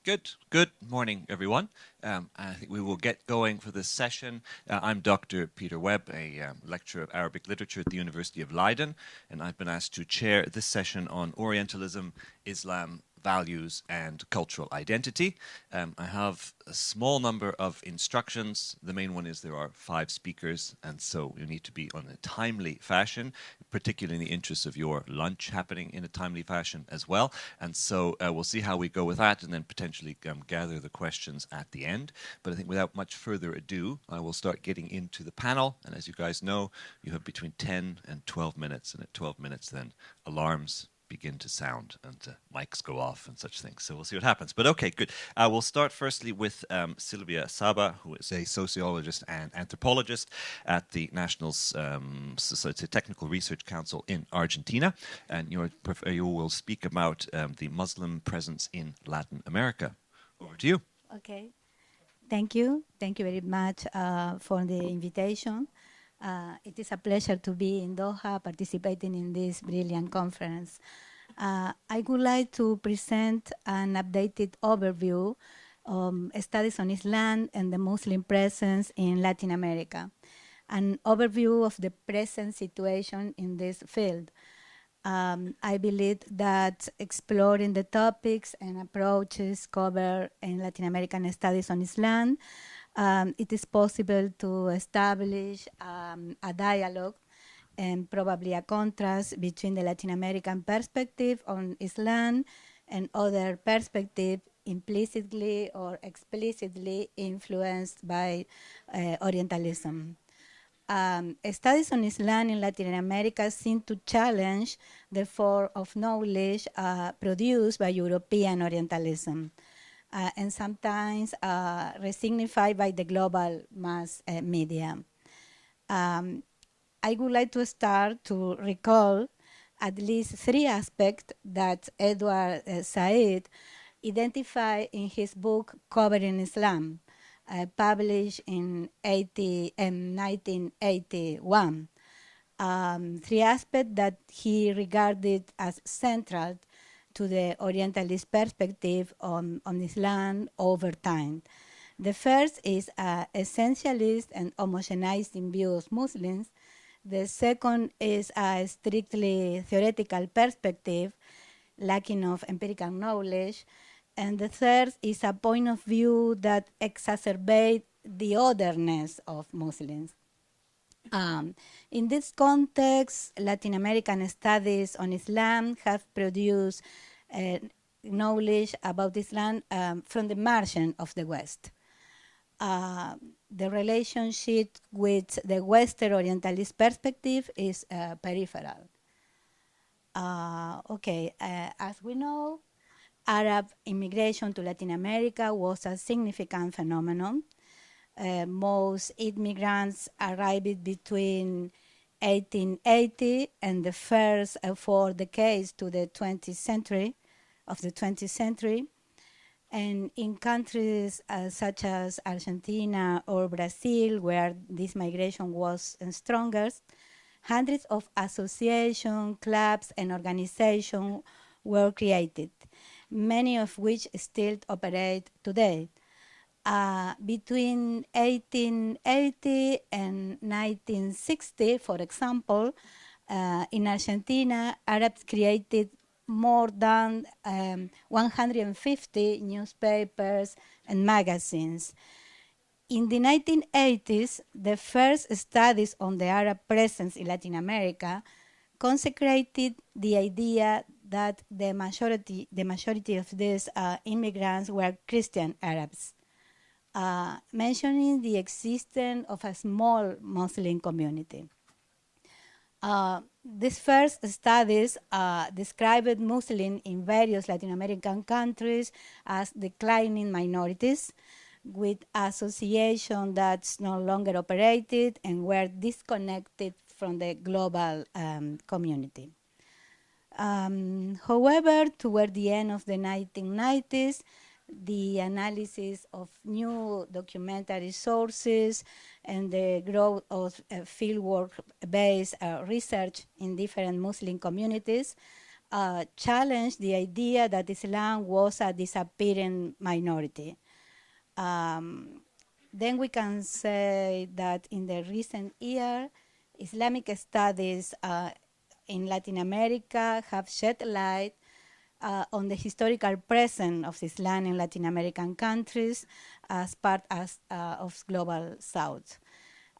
Good morning, everyone. I think we will get going for this session. I'm Dr. Peter Webb, a lecturer of Arabic literature at the University of Leiden, and I've been asked to chair this session on Orientalism, Islam, values, and cultural identity. I have a small number of instructions. The main one is there are 5 speakers, and so you need to be on a timely fashion, particularly in the interests of your lunch happening in a timely fashion as well. And so we'll see how we go with that and then potentially gather the questions at the end. But I think without much further ado, I will start getting into the panel. And as you guys know, you have between 10 and 12 minutes. And at 12 minutes, then alarms begin to sound and mics go off and such things. So we'll see what happens. But okay, good. We'll start firstly with Silvia Saba, who is a sociologist and anthropologist at the National Technical Research Council in Argentina. And you will speak about the Muslim presence in Latin America. Over to you. Okay. Thank you. Thank you very much for the invitation. It is a pleasure to be in Doha participating in this brilliant conference. I would like to present an updated overview of studies on Islam and the Muslim presence in Latin America, an overview of the present situation in this field. I believe that exploring the topics and approaches covered in Latin American studies on Islam, it is possible to establish a dialogue and probably a contrast between the Latin American perspective on Islam and other perspectives implicitly or explicitly influenced by Orientalism. Studies on Islam in Latin America seem to challenge the form of knowledge produced by European Orientalism. And sometimes resignified by the global mass media. I would like to start to recall at least 3 aspects that Edward Said identified in his book Covering Islam, published in 1981. 3 aspects that he regarded as central to the Orientalist perspective on Islam over time. The first is essentialist and homogenizing view of Muslims. The second is a strictly theoretical perspective, lacking of empirical knowledge. And the third is a point of view that exacerbates the otherness of Muslims. In this context, Latin American studies on Islam have produced knowledge about Islam from the margin of the West. The relationship with the Western Orientalist perspective is peripheral. As we know, Arab immigration to Latin America was a significant phenomenon. Most immigrants arrived between 1880 and the first 4 decades to the 20th century, and in countries such as Argentina or Brazil, where this migration was strongest, hundreds of associations, clubs, and organizations were created, many of which still operate today. Between 1880 and 1960, for example, in Argentina, Arabs created more than 150 newspapers and magazines. In the 1980s, the first studies on the Arab presence in Latin America consecrated the idea that the majority of these immigrants were Christian Arabs, mentioning the existence of a small Muslim community. These first studies described Muslims in various Latin American countries as declining minorities with associations that no longer operated and were disconnected from the global community. However, toward the end of the 1990s, the analysis of new documentary sources and the growth of fieldwork-based research in different Muslim communities challenged the idea that Islam was a disappearing minority. Then we can say that in the recent year, Islamic studies in Latin America have shed light on the historical presence of Islam in Latin American countries as part of Global South.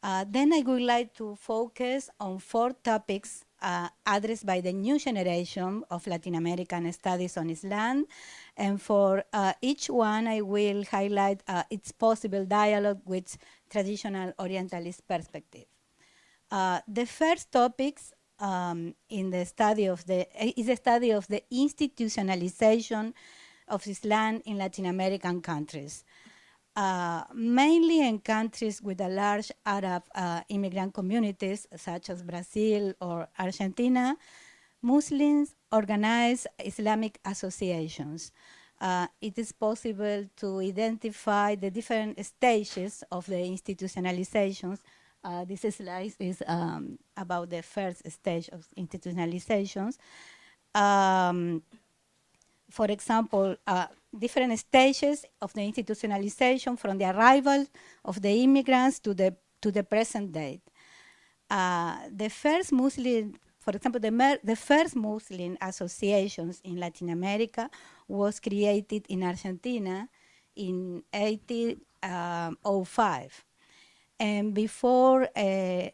Then I would like to focus on 4 topics addressed by the new generation of Latin American studies on Islam. And for each one, I will highlight its possible dialogue with traditional Orientalist perspective. The first topics in the study of is a study of the institutionalization of Islam in Latin American countries. Mainly in countries with a large Arab immigrant communities, such as Brazil or Argentina, Muslims organize Islamic associations. It is possible to identify the different stages of the institutionalizations. This slide is about the first stage of institutionalizations. For example, different stages of the institutionalization from the arrival of the immigrants to the present date. The first Muslim, for example, the first Muslim associations in Latin America was created in Argentina in 1805. And before, in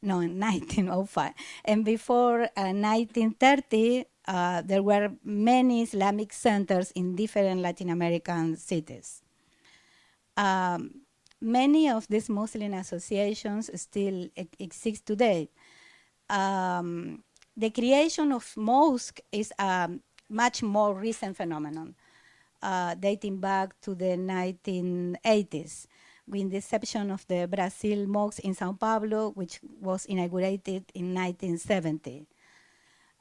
1905. And before 1930, there were many Islamic centers in different Latin American cities. Many of these Muslim associations still exist today. The creation of mosques is a much more recent phenomenon, dating back to the 1980s, with the exception of the Brazil mosque in Sao Paulo, which was inaugurated in 1970.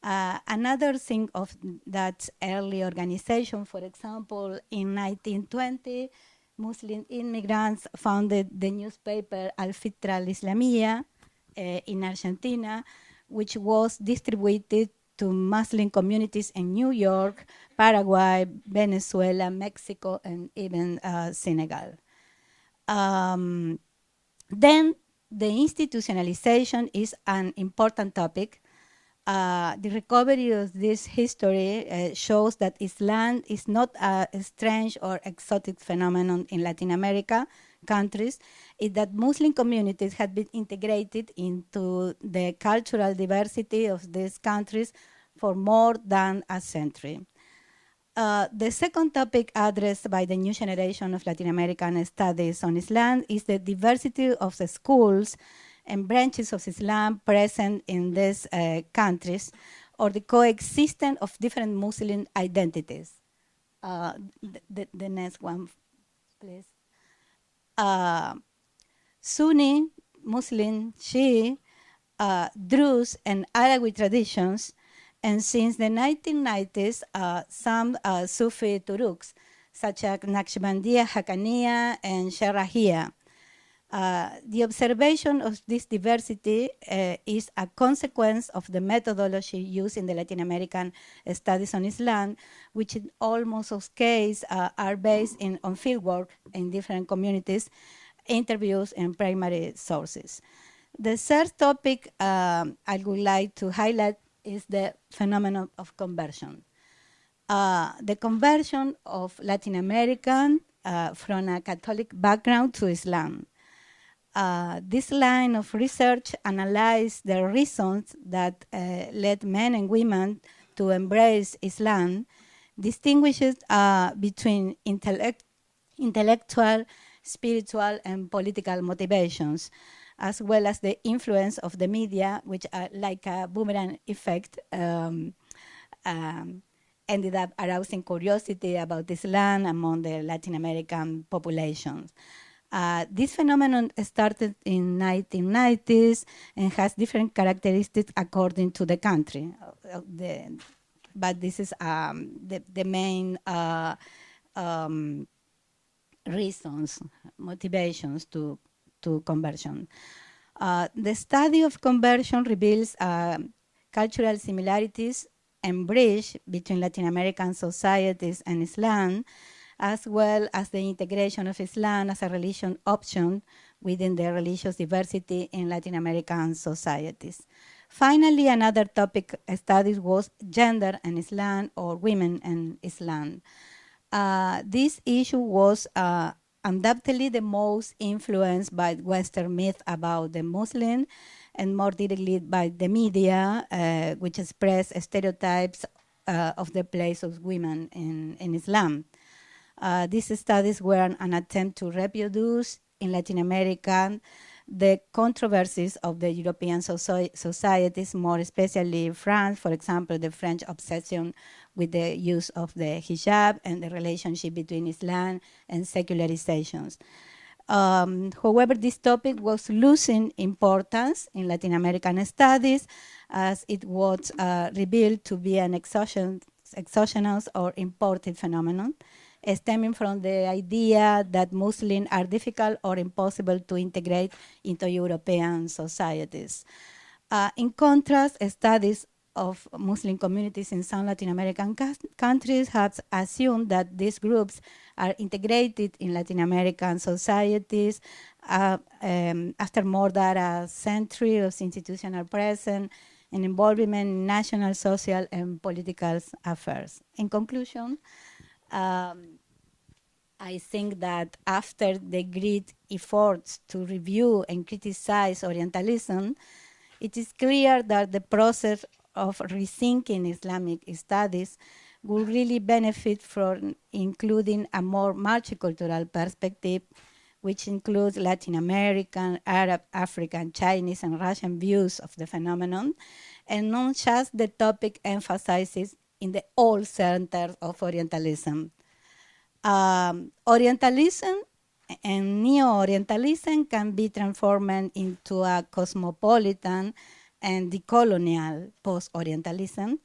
Another thing of that early organization, for example, in 1920, Muslim immigrants founded the newspaper Al-Fitra al-Islamiyya in Argentina, which was distributed to Muslim communities in New York, Paraguay, Venezuela, Mexico, and even Senegal. Then the institutionalization is an important topic. The recovery of this history shows that Islam is not a strange or exotic phenomenon in Latin America countries. It's that Muslim communities have been integrated into the cultural diversity of these countries for more than a century. The second topic addressed by the new generation of Latin American studies on Islam is the diversity of the schools and branches of Islam present in these countries, or the coexistence of different Muslim identities. The next one, please. Sunni, Muslim, Shia, Druze, and Alawi traditions, and since the 1990s, some Sufi Turuks, such as Naqshbandiya, Haqqaniya, and Sharahiyya. The observation of this diversity is a consequence of the methodology used in the Latin American studies on Islam, which in almost all cases are based on fieldwork in different communities, interviews, and primary sources. The third topic I would like to highlight is the phenomenon of conversion. The conversion of Latin American from a Catholic background to Islam. This line of research analyzed the reasons that led men and women to embrace Islam, distinguishes between intellectual, spiritual, and political motivations, as well as the influence of the media, which are like a boomerang effect, ended up arousing curiosity about Islam among the Latin American populations. This phenomenon started in 1990s and has different characteristics according to the country. But this is the main reasons, motivations to conversion. The study of conversion reveals cultural similarities and bridge between Latin American societies and Islam, as well as the integration of Islam as a religion option within the religious diversity in Latin American societies. Finally, another topic studied was gender and Islam, or women and Islam. This issue was undoubtedly the most influenced by Western myth about the Muslim, and more directly by the media, which express stereotypes of the place of women in Islam. These studies were an attempt to reproduce in Latin America the controversies of the European societies, more especially France, for example, the French obsession with the use of the hijab and the relationship between Islam and secularizations. However, this topic was losing importance in Latin American studies as it was revealed to be an exogenous or imported phenomenon, stemming from the idea that Muslims are difficult or impossible to integrate into European societies. In contrast, studies of Muslim communities in some Latin American countries have assumed that these groups are integrated in Latin American societies after more than a century of institutional presence and involvement in national, social, and political affairs. In conclusion, I think that after the great efforts to review and criticize Orientalism, it is clear that the process of rethinking Islamic studies will really benefit from including a more multicultural perspective, which includes Latin American, Arab, African, Chinese, and Russian views of the phenomenon, and not just the topic emphasizes in the old center of Orientalism. Orientalism and Neo-Orientalism can be transformed into a cosmopolitan and decolonial post-Orientalism,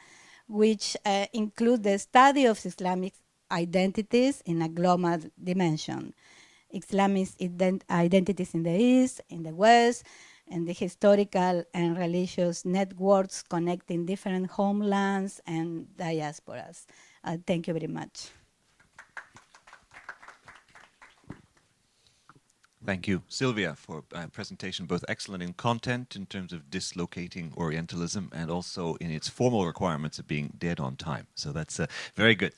which include the study of Islamic identities in a global dimension. Islamic identities in the East, in the West, and the historical and religious networks connecting different homelands and diasporas. Thank you very much. Thank you, Silvia, for a presentation both excellent in content in terms of dislocating Orientalism and also in its formal requirements of being dead on time. So that's very good.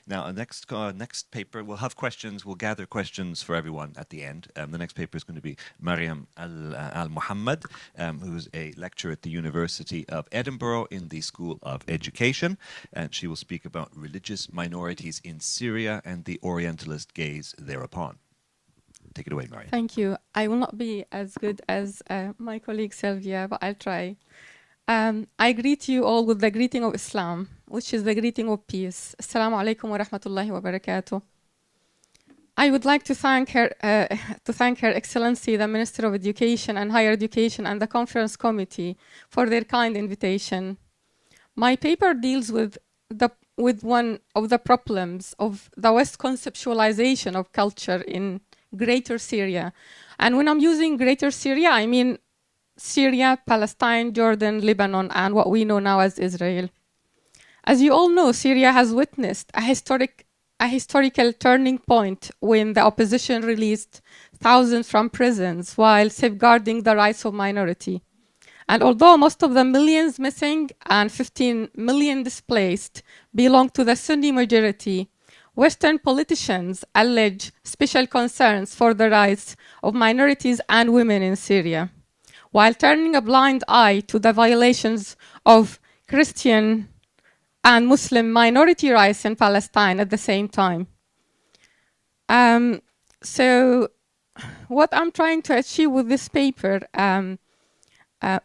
Now, next paper, we'll have questions. We'll gather questions for everyone at the end. The next paper is going to be Maryam Almohammad, who is a lecturer at the University of Edinburgh in the School of Education. And she will speak about religious minorities in Syria and the Orientalist gaze thereupon. Take it away, Maryam. Thank you. I will not be as good as my colleague Silvia, but I'll try. I greet you all with the greeting of Islam, which is the greeting of peace. Assalamu alaikum wa rahmatullahi wa barakatuh. I would like to thank Her Excellency, the Minister of Education and Higher Education, and the Conference Committee for their kind invitation. My paper deals with one of the problems of the West conceptualization of culture in Greater Syria. And when I'm using Greater Syria, I mean Syria, Palestine, Jordan, Lebanon, and what we know now as Israel. As you all know, Syria has witnessed a historical turning point when the opposition released thousands from prisons while safeguarding the rights of minority. And although most of the millions missing and 15 million displaced belong to the Sunni majority, Western politicians allege special concerns for the rights of minorities and women in Syria, while turning a blind eye to the violations of Christian and Muslim minority rights in Palestine at the same time. So what I'm trying to achieve with this paper,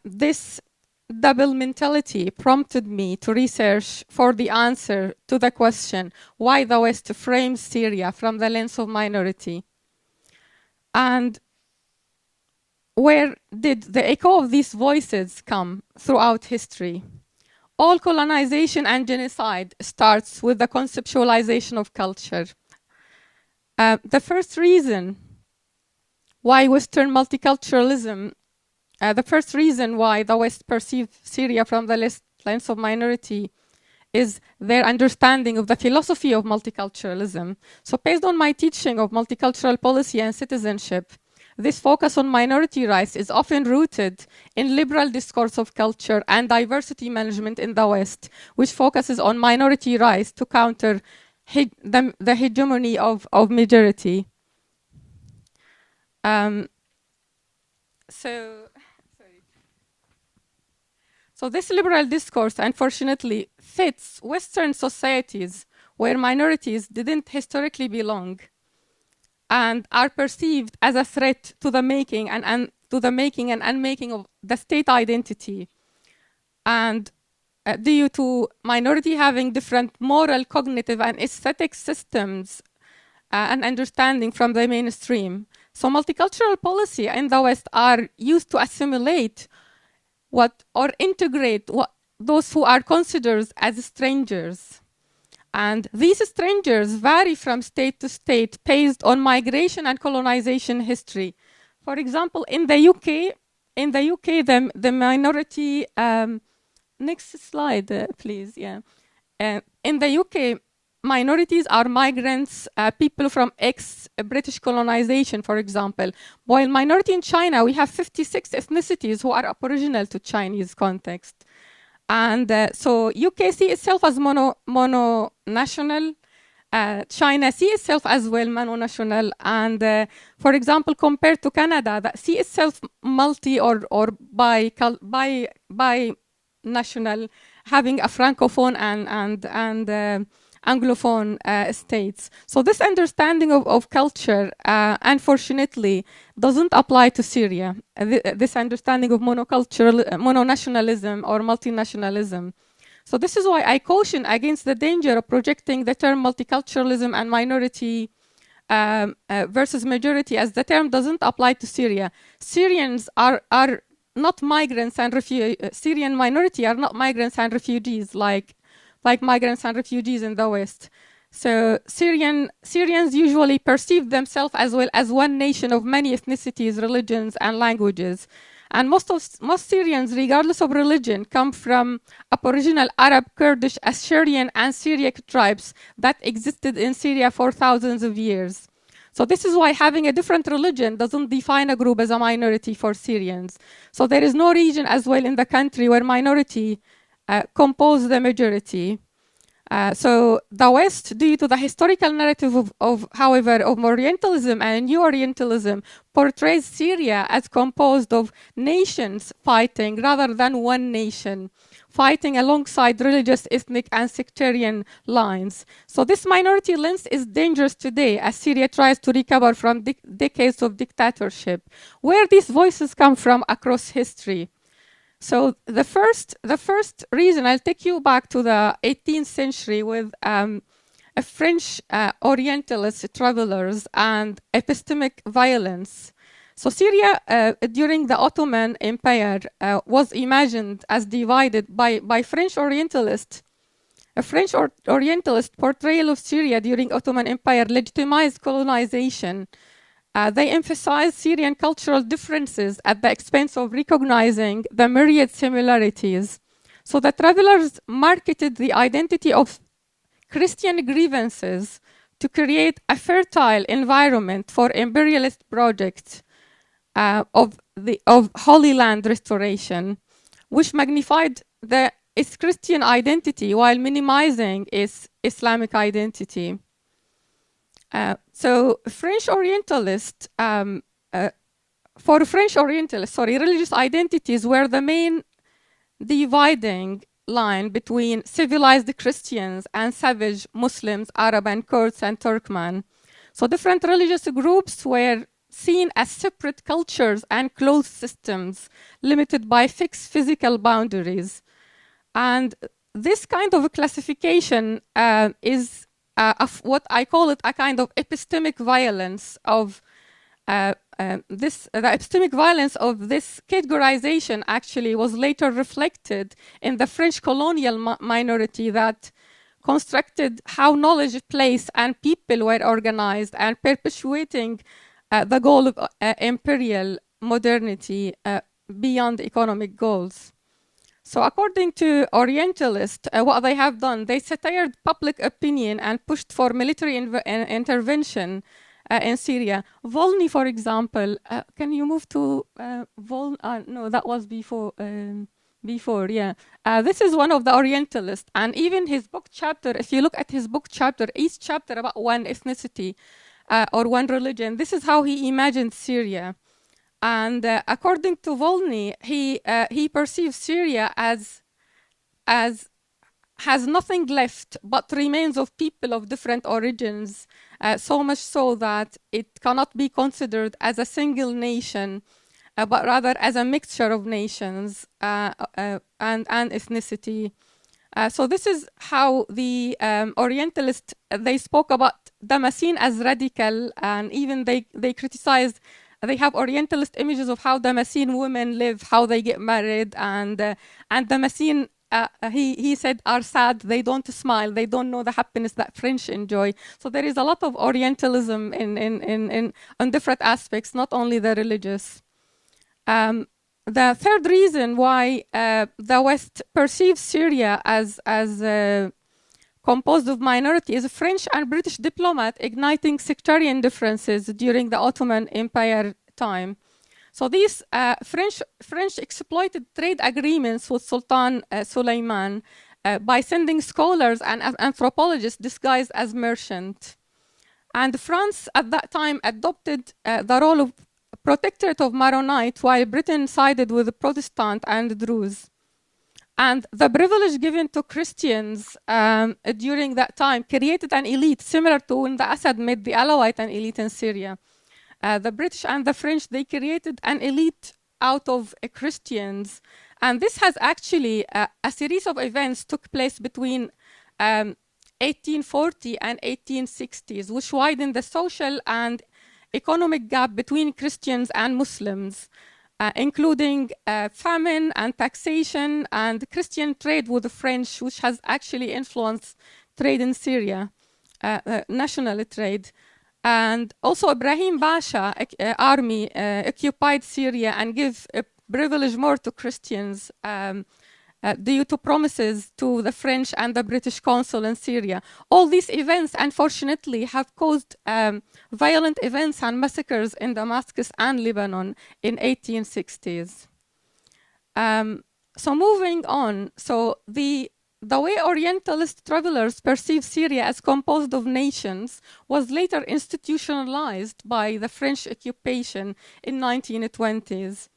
this double mentality prompted me to research for the answer to the question why the West frames Syria from the lens of minority. And where did the echo of these voices come throughout history? All colonization and genocide starts with the conceptualization of culture. The first reason why Western multiculturalism the first reason why the West perceived Syria from the lens of minority is their understanding of the philosophy of multiculturalism. So based on my teaching of multicultural policy and citizenship, this focus on minority rights is often rooted in liberal discourse of culture and diversity management in the West, which focuses on minority rights to counter the hegemony of majority. So this liberal discourse, unfortunately, fits Western societies where minorities didn't historically belong and are perceived as a threat to the making and unmaking of the state identity. And due to minority having different moral, cognitive, and aesthetic systems and understanding from the mainstream. So multicultural policy in the West are used to assimilate or integrate those who are considered as strangers. And these strangers vary from state to state based on migration and colonization history. For example, in the UK, the minority, next slide, please, yeah. In the UK, minorities are migrants, people from ex-British colonization, for example. While minority in China, we have 56 ethnicities who are aboriginal to Chinese context. And so UK see itself as mono-national. China see itself as well mono-national. And for example, compared to Canada, that see itself multi or bi-national, having a francophone and Anglophone states. So this understanding of culture, unfortunately, doesn't apply to Syria. This understanding of mononationalism or multinationalism. So this is why I caution against the danger of projecting the term multiculturalism and minority versus majority, as the term doesn't apply to Syria. Syrians are not migrants and Syrian minority are not migrants and refugees like migrants and refugees in the West. So Syrians usually perceive themselves as well as one nation of many ethnicities, religions, and languages. And most Syrians, regardless of religion, come from aboriginal Arab, Kurdish, Assyrian, and Syriac tribes that existed in Syria for thousands of years. So this is why having a different religion doesn't define a group as a minority for Syrians. So there is no region as well in the country where minority compose the majority. So the West, due to the historical narrative of Orientalism and New Orientalism, portrays Syria as composed of nations fighting rather than one nation, fighting alongside religious, ethnic, and sectarian lines. So this minority lens is dangerous today as Syria tries to recover from decades of dictatorship. Where these voices come from across history? So the first reason, I'll take you back to the 18th century with a French Orientalist travelers and epistemic violence. So Syria during the Ottoman Empire was imagined as divided by French Orientalists. A French Orientalist portrayal of Syria during Ottoman Empire legitimized colonization. They emphasized Syrian cultural differences at the expense of recognizing the myriad similarities. So the travelers marketed the identity of Christian grievances to create a fertile environment for imperialist projects of Holy Land restoration, which magnified its Christian identity while minimizing its Islamic identity. So French Orientalists, religious identities were the main dividing line between civilized Christians and savage Muslims, Arab and Kurds and Turkmen. So different religious groups were seen as separate cultures and closed systems, limited by fixed physical boundaries. And this kind of a classification is of what I call it a kind of epistemic violence of the epistemic violence of this categorization actually was later reflected in the French colonial minority that constructed how knowledge, place, and people were organized and perpetuating the goal of imperial modernity beyond economic goals. So according to Orientalists, what they have done, they satired public opinion and pushed for military intervention in Syria. Volney, for example, can you move to no, that was before. Before, yeah. This is one of the Orientalists, and even his book chapter, if you look at his book chapter, each chapter about one ethnicity or one religion, this is how he imagined Syria. And according to Volney, he perceives Syria as has nothing left but remains of people of different origins, so much so that it cannot be considered as a single nation, but rather as a mixture of nations and ethnicity. So this is how the Orientalists, they spoke about Damascene as radical, and even they criticized, they have Orientalist images of how Damascene women live, how they get married, and Damascene, he said, are sad, they don't smile, they don't know the happiness that French enjoy. So there is a lot of Orientalism on different aspects, not only the religious. The third reason why the West perceives Syria as composed of minorities is French and British diplomat igniting sectarian differences during the Ottoman Empire time. So these French exploited trade agreements with Sultan Suleiman by sending scholars and anthropologists disguised as merchants. And France at that time adopted the role of protectorate of Maronite, while Britain sided with the Protestant and Druze. And the privilege given to Christians during that time created an elite similar to when the Assad made the Alawite an elite in Syria. The British and the French, they created an elite out of Christians. And this has actually, a series of events took place between 1840 and 1860s, which widened the social and economic gap between Christians and Muslims, including famine and taxation and Christian trade with the French, which has actually influenced trade in Syria, national trade. And also Ibrahim Pasha army occupied Syria and gave a privilege more to Christians due to promises to the French and the British consul in Syria. All these events, unfortunately, have caused violent events and massacres in Damascus and Lebanon in 1860s. So moving on, so the way Orientalist travelers perceive Syria as composed of nations was later institutionalized by the French occupation in 1920s.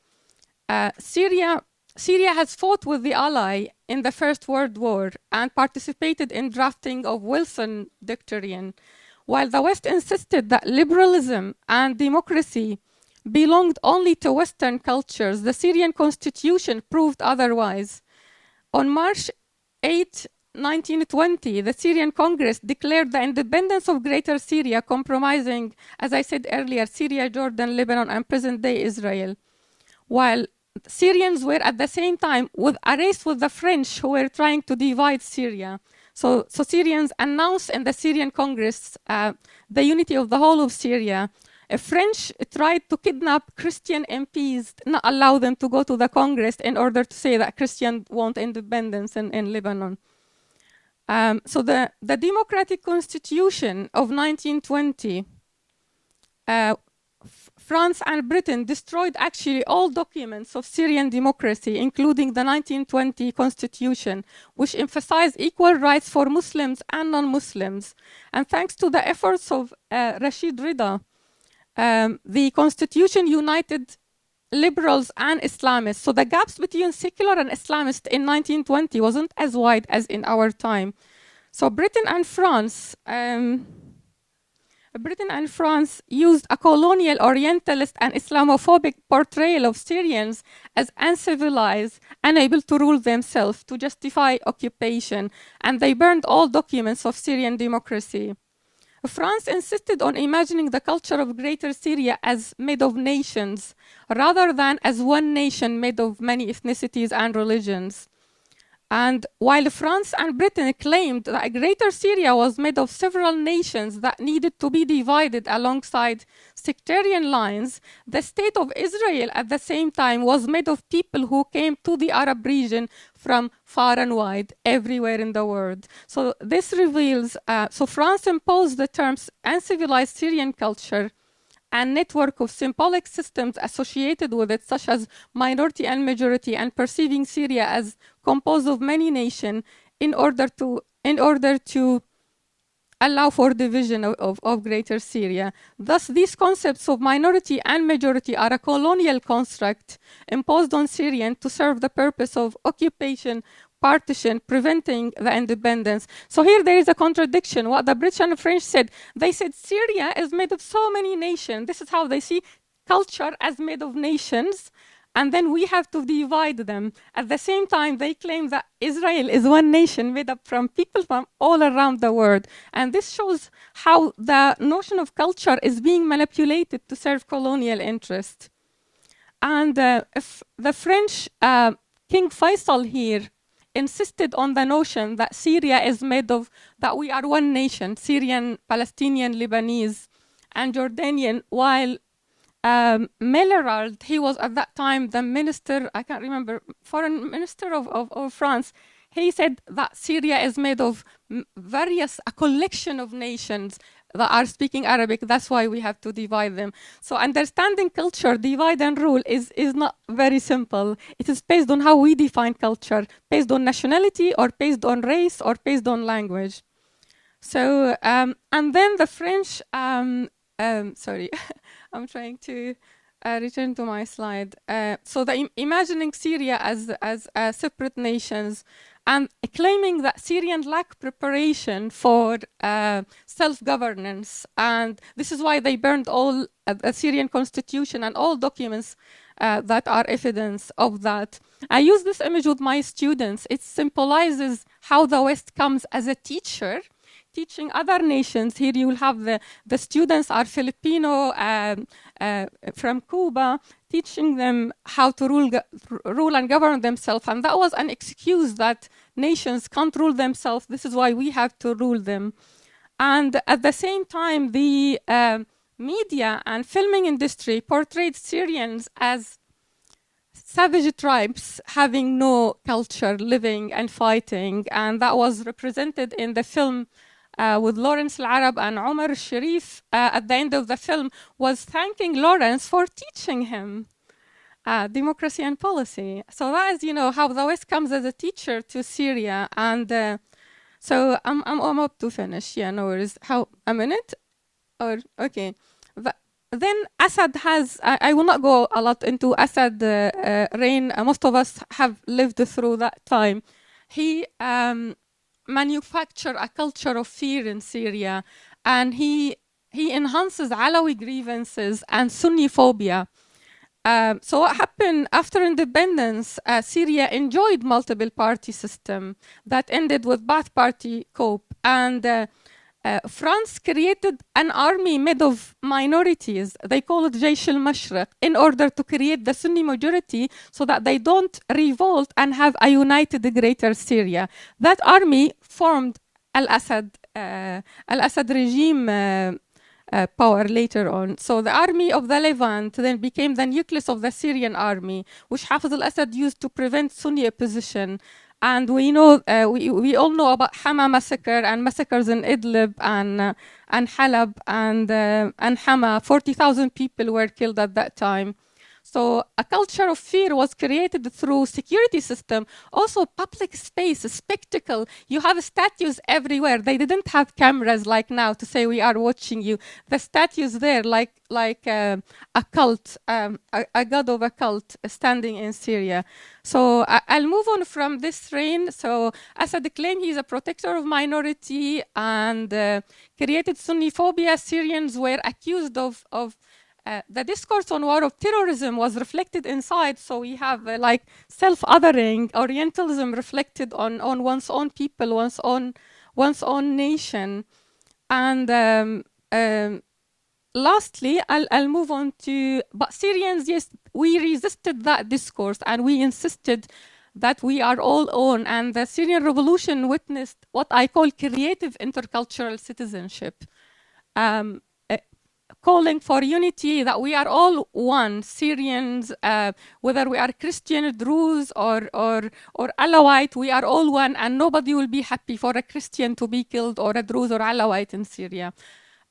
Syria has fought with the ally in the First World War and participated in drafting of Wilson Doctrine, while the West insisted that liberalism and democracy belonged only to Western cultures. The Syrian constitution proved otherwise. On March 8, 1920, the Syrian Congress declared the independence of Greater Syria, comprising, as I said earlier, Syria, Jordan, Lebanon, and present-day Israel, while Syrians were at the same time with a race with the French, who were trying to divide Syria. So Syrians announced in the Syrian Congress the unity of the whole of Syria. French tried to kidnap Christian MPs, not allow them to go to the Congress in order to say that Christians want independence in Lebanon. So the Democratic Constitution of 1920, France and Britain destroyed actually all documents of Syrian democracy, including the 1920 Constitution, which emphasized equal rights for Muslims and non-Muslims. And thanks to the efforts of Rashid Rida, the Constitution united liberals and Islamists. So the gaps between secular and Islamist in 1920 wasn't as wide as in our time. So Britain and France used a colonial, Orientalist, and Islamophobic portrayal of Syrians as uncivilized, unable to rule themselves, to justify occupation, and they burned all documents of Syrian democracy. France insisted on imagining the culture of Greater Syria as made of nations, rather than as one nation made of many ethnicities and religions. And while France and Britain claimed that Greater Syria was made of several nations that needed to be divided alongside sectarian lines, the state of Israel at the same time was made of people who came to the Arab region from far and wide, everywhere in the world. So this reveals, so France imposed the terms uncivilized Syrian culture and network of symbolic systems associated with it, such as minority and majority, and perceiving Syria as composed of many nations in order to allow for division of Greater Syria. Thus, these concepts of minority and majority are a colonial construct imposed on Syrians to serve the purpose of occupation, partition, preventing the independence. So here there is a contradiction. What the British and French said, they said Syria is made of so many nations. This is how they see culture as made of nations, and then we have to divide them. At the same time, they claim that Israel is one nation made up from people from all around the world. And this shows how the notion of culture is being manipulated to serve colonial interests. And if the French King Faisal here insisted on the notion that Syria is made of, that we are one nation, Syrian, Palestinian, Lebanese, and Jordanian, while Millerald, he was at that time the minister, I can't remember, foreign minister of France, he said that Syria is made of a collection of nations that are speaking Arabic. That's why we have to divide them. So understanding culture, divide and rule, is not very simple. It is based on how we define culture, based on nationality or based on race or based on language. So, and then the French, sorry, I'm trying to return to my slide. So imagining Syria as separate nations, and claiming that Syrians lack preparation for self-governance. And this is why they burned all the Syrian constitution and all documents that are evidence of that. I use this image with my students. It symbolizes how the West comes as a teacher, teaching other nations. Here you will have the students are Filipino from Cuba, teaching them how to rule and govern themselves. And that was an excuse that nations can't rule themselves. This is why we have to rule them. And at the same time, the media and filming industry portrayed Syrians as savage tribes having no culture, living and fighting. And that was represented in the film with Lawrence Al-Arab and Omar Al-Sharif. At the end of the film was thanking Lawrence for teaching him democracy and policy. So that is, how the West comes as a teacher to Syria. And so I'm up to finish. Yeah, no worries. How, a minute? Or, okay. Then Assad has, I will not go a lot into Assad reign. Most of us have lived through that time. He manufactured a culture of fear in Syria, and he enhances Alawi grievances and Sunni phobia. So what happened after independence? Syria enjoyed multiple party system that ended with Ba'ath Party coup, and France created an army made of minorities. They call it Jaysh al-Mashriq, in order to create the Sunni majority so that they don't revolt and have a united Greater Syria. That army formed Al-Assad regime power later on. So the army of the Levant then became the nucleus of the Syrian army, which Hafiz al-Assad used to prevent Sunni opposition. And we know, we all know about Hama massacre and massacres in Idlib and Halab and Hama. 40,000 people were killed at that time. So a culture of fear was created through security system, also public space, a spectacle. You have statues everywhere. They didn't have cameras like now to say we are watching you. The statues there like a cult, a god of a cult standing in Syria. So I'll move on from this reign. So Assad claimed he's a protector of minority and created Sunni phobia. Syrians were accused of the discourse on war of terrorism was reflected inside. So we have like self-othering, Orientalism reflected on one's own people, one's own nation. And lastly, I'll move on to, but Syrians, yes, we resisted that discourse and we insisted that we are all on. And the Syrian revolution witnessed what I call creative intercultural citizenship, calling for unity, that we are all one, Syrians, whether we are Christian, Druze, or Alawite, we are all one, and nobody will be happy for a Christian to be killed or a Druze or Alawite in Syria.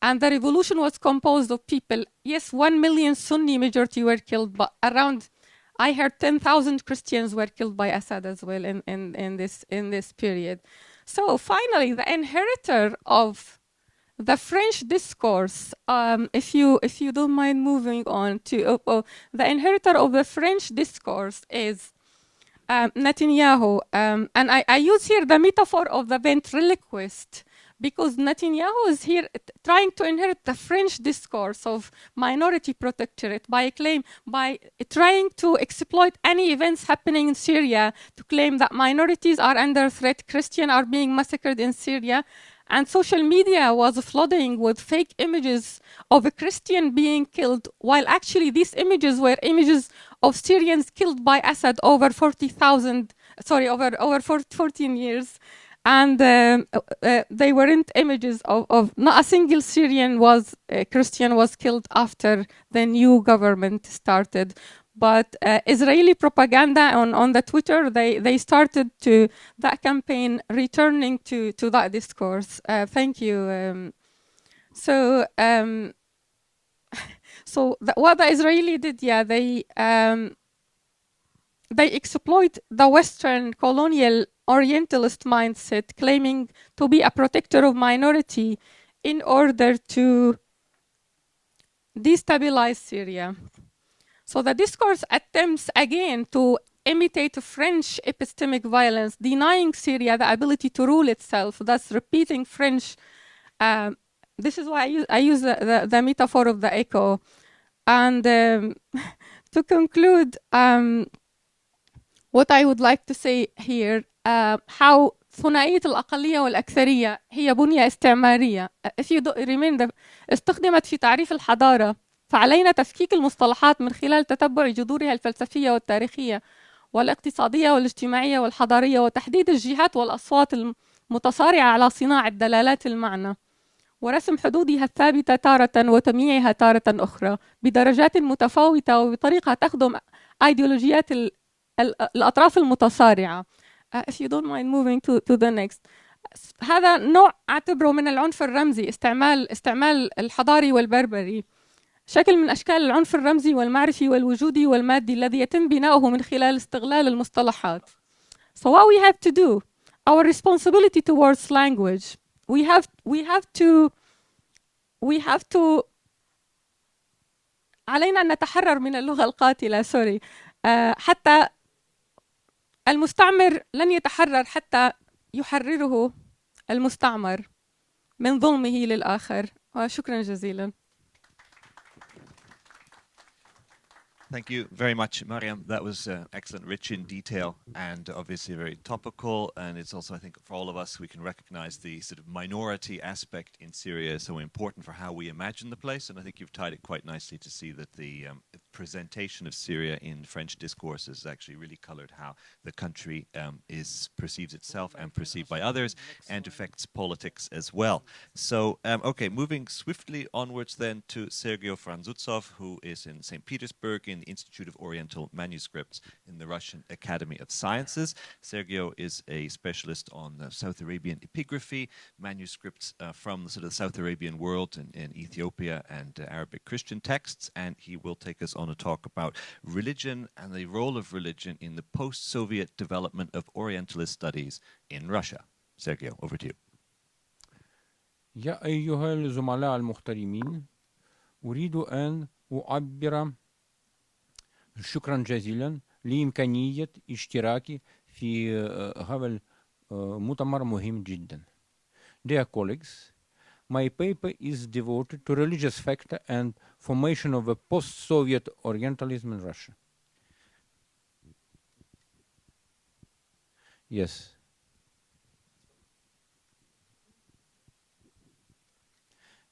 And the revolution was composed of people. Yes, 1 million Sunni majority were killed, but around, I heard 10,000 Christians were killed by Assad as well in this period. So finally, the inheritor of the French discourse, if you don't mind moving on to, the inheritor of the French discourse is Netanyahu. And I use here the metaphor of the ventriloquist, because Netanyahu is here trying to inherit the French discourse of minority protectorate by trying to exploit any events happening in Syria to claim that minorities are under threat, Christians are being massacred in Syria. And social media was flooding with fake images of a Christian being killed, while actually these images were images of Syrians killed by Assad over 14 years. And they weren't images of not a single Syrian Christian was killed after the new government started. But Israeli propaganda on the Twitter, they started that campaign returning to that discourse. Thank you. So what the Israeli did, they exploit the Western colonial Orientalist mindset, claiming to be a protector of minority in order to destabilize Syria. So the discourse attempts again to imitate French epistemic violence, denying Syria the ability to rule itself, thus repeating French. This is why I use the metaphor of the echo. And to conclude, what I would like to say here, how ثنائية الأقلية والأكثرية هي بنية استعمارية. If you remember, استخدمت في تعريف الحضارة، فعلينا تفكيك المصطلحات من خلال تتبع جذورها الفلسفية والتاريخية والاقتصادية والاجتماعية والحضارية، وتحديد الجهات والأصوات المتصارعة على صناعة دلالات المعنى، ورسم حدودها الثابتة تارة وتمييعها تارة أخرى بدرجات متفاوتة وبطريقة تخدم أيديولوجيات الأطراف المتصارعة. If you don't mind moving to the next. هذا نوع أعتبره من العنف الرمزي، استعمال الحضاري والبربري، شكل من أشكال العنف الرمزي والمعرفي والوجودي والمادي الذي يتم بناؤه من خلال استغلال المصطلحات. So what we have to do, our responsibility towards language, we have to علينا أن نتحرر من اللغة القاتلة حتى المستعمر لن يتحرر حتى يحرره المستعمر من ظلمه للآخر. وشكرا جزيلا. Thank you very much, Maryam. That was excellent, rich in detail, and obviously very topical. And it's also, I think, for all of us, we can recognize the sort of minority aspect in Syria is so important for how we imagine the place. And I think you've tied it quite nicely to see that the presentation of Syria in French discourse is actually really colored how the country perceives itself and perceived by others, and affects politics as well. So, okay, moving swiftly onwards then to Serge Frantsuzov, who is in St. Petersburg in the Institute of Oriental Manuscripts in the Russian Academy of Sciences. Sergio is a specialist on South Arabian epigraphy, manuscripts from the sort of South Arabian world in Ethiopia, and Arabic Christian texts, and he will take us on a talk about religion and the role of religion in the post-Soviet development of Orientalist studies in Russia. Sergio, over to you. يا أيها الزملاء المحترمين، أريد أن أعبر شكرا جزيلا لإمكانية اشتراكي في هذا المؤتمر مهم جدا. Dear colleagues, my paper is devoted to religious factor and formation of a post-Soviet Orientalism in Russia. Yes.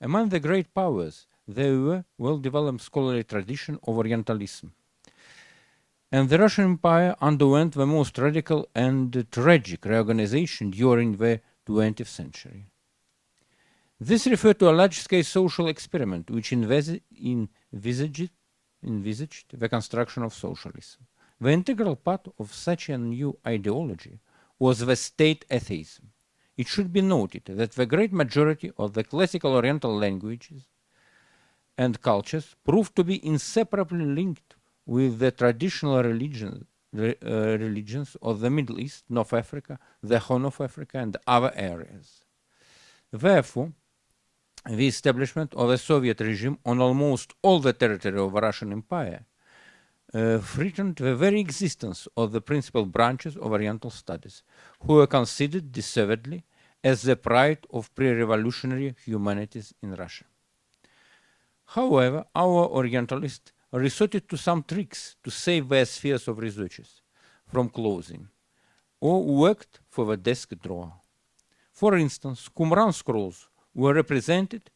Among the great powers, there were well-developed scholarly tradition of Orientalism. and the Russian Empire underwent the most radical and tragic reorganization during the 20th century. This referred to a large-scale social experiment which envisaged the construction of socialism. The integral part of such a new ideology was the state atheism. It should be noted that the great majority of the classical Oriental languages and cultures proved to be inseparably linked with the traditional religions of the Middle East, North Africa, the Horn of Africa, and other areas. Therefore, the establishment of a Soviet regime on almost all the territory of the Russian Empire threatened the very existence of the principal branches of Oriental studies, who were considered deservedly as the pride of pre-revolutionary humanities in Russia. However, our Orientalists resorted to some tricks to save their spheres of researches from closing, or worked for the desk drawer. For instance, Qumran scrolls were represented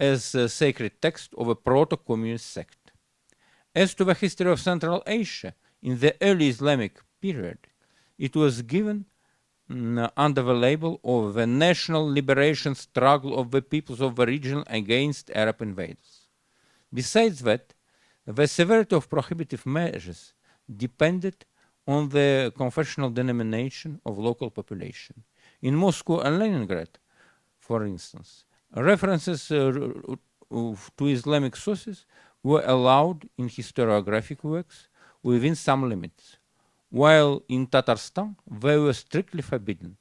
as a sacred text of a proto-communist sect. As to the history of Central Asia, in the early Islamic period, it was given under the label of the national liberation struggle of the peoples of the region against Arab invaders. Besides that, the severity of prohibitive measures depended on the confessional denomination of local population. In Moscow and Leningrad, for instance, references to Islamic sources were allowed in historiographic works within some limits, while in Tatarstan they were strictly forbidden.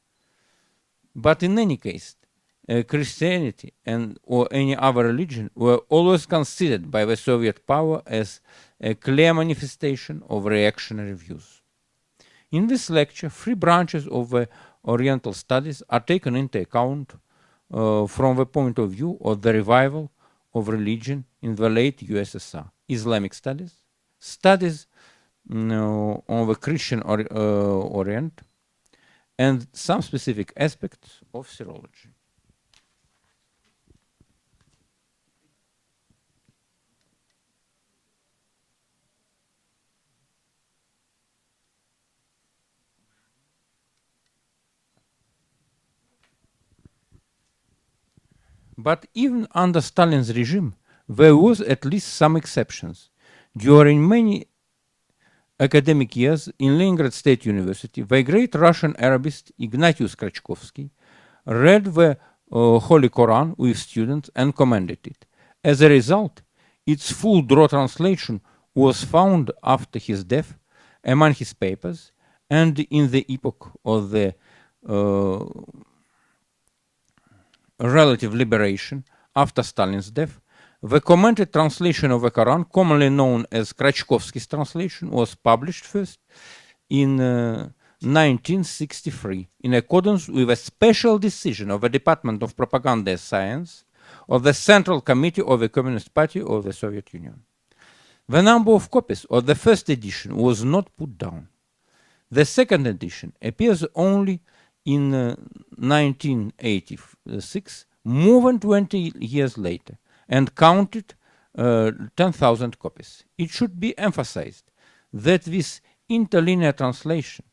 But in any case, Christianity or any other religion were always considered by the Soviet power as a clear manifestation of reactionary views. In this lecture, three branches of the Oriental studies are taken into account from the point of view of the revival of religion in the late USSR: Islamic studies, studies on the Christian Orient, and some specific aspects of serology. But even under Stalin's regime, there was at least some exceptions. During many academic years in Leningrad State University, the great Russian Arabist Ignatius Krachkovsky read the Holy Quran with students and commended it. As a result, its full draw translation was found after his death among his papers, and in the epoch of the relative liberation after Stalin's death, the commented translation of the Quran, commonly known as Krachkovsky's translation, was published first in 1963 in accordance with a special decision of the Department of Propaganda and Science of the Central Committee of the Communist Party of the Soviet Union. The number of copies of the first edition was not put down. The second edition appears only in 1986, more than 20 years later, and counted 10,000 copies. It should be emphasized that this interlinear translation,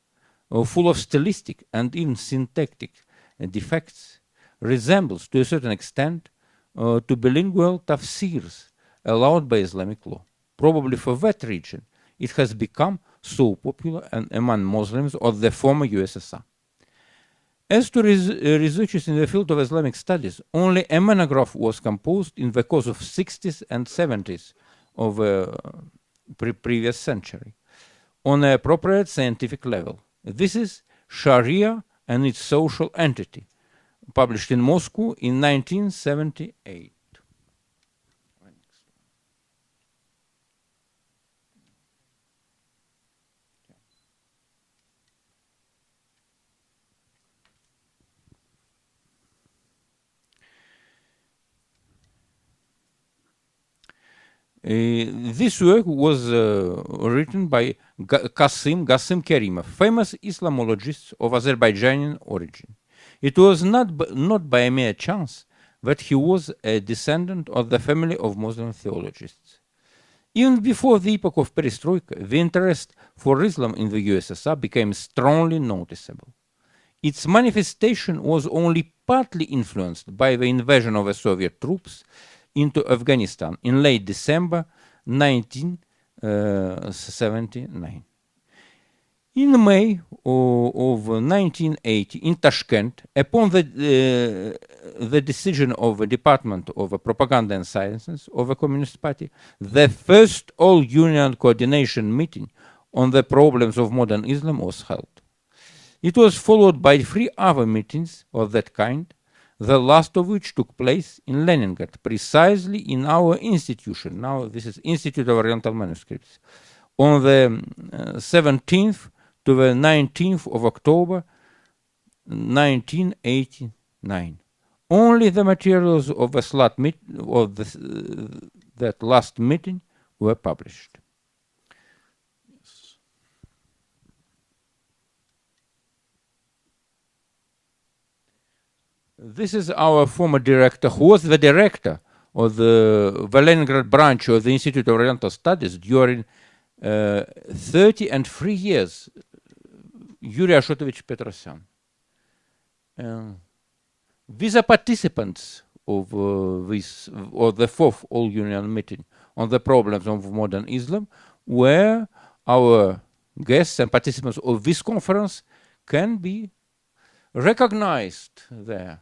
full of stylistic and even syntactic defects, resembles to a certain extent to bilingual tafsirs allowed by Islamic law. Probably for that reason, it has become so popular among Muslims of the former USSR. As to researchers in the field of Islamic studies, only a monograph was composed in the course of 60s and 70s of the previous century on an appropriate scientific level. This is Sharia and its social entity, published in Moscow in 1978. This work was written by Qasim Karimov, famous Islamologist of Azerbaijani origin. It was not by a mere chance that he was a descendant of the family of Muslim theologians. Even before the epoch of perestroika, the interest for Islam in the USSR became strongly noticeable. Its manifestation was only partly influenced by the invasion of the Soviet troops into Afghanistan in late December 1979. In May of 1980, in Tashkent, upon the decision of the Department of Propaganda and Sciences of the Communist Party, the first all-union coordination meeting on the problems of modern Islam was held. It was followed by 3 other meetings of that kind, the last of which took place in Leningrad, precisely in our institution. Now, this is Institute of Oriental Manuscripts, on the 17th to the 19th of October 1989. Only the materials of that last meeting were published. This is our former director, who was the director of the Leningrad branch of the Institute of Oriental Studies during 33 years, Yuri Ashotovich Petrosyan. These are participants of the 4th All-Union meeting on the problems of modern Islam, where our guests and participants of this conference can be recognized there.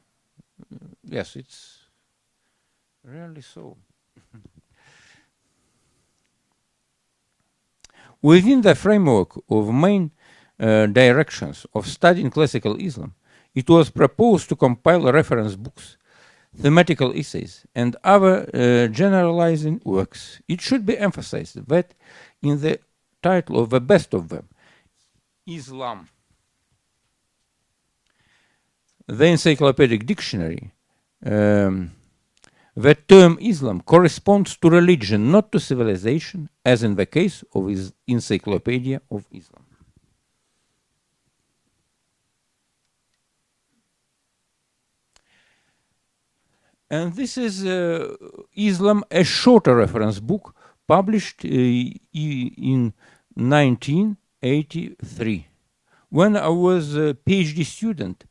Yes, it's really so. Within the framework of main directions of studying classical Islam, it was proposed to compile reference books, thematical essays, and other generalizing works. It should be emphasized that in the title of the best of them, Islam, the encyclopedic dictionary, the term Islam corresponds to religion, not to civilization, as in the case of his Encyclopedia of Islam. And this is Islam, a shorter reference book published in 1983. When I was a PhD student,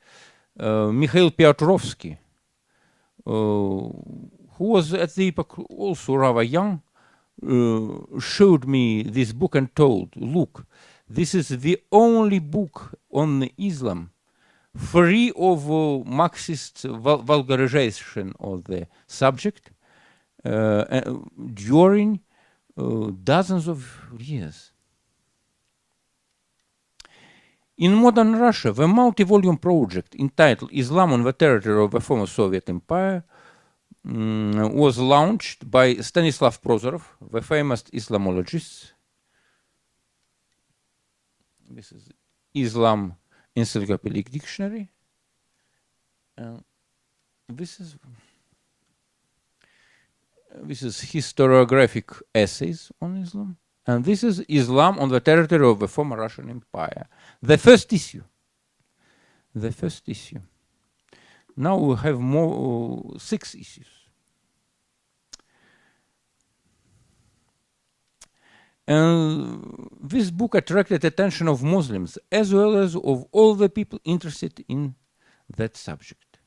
Mikhail Piotrovsky, who was at the epoch also rather young, showed me this book and told, look, this is the only book on Islam free of Marxist vulgarization of the subject during dozens of years. In modern Russia, the multi-volume project entitled Islam on the Territory of the Former Soviet Empire was launched by Stanislav Prozorov, the famous Islamologist. This is Islam Encyclopedic Dictionary. This is historiographic essays on Islam. And this is Islam on the Territory of the Former Russian Empire. The first issue. The first issue. Now we have 6 issues. And this book attracted attention of Muslims as well as of all the people interested in that subject.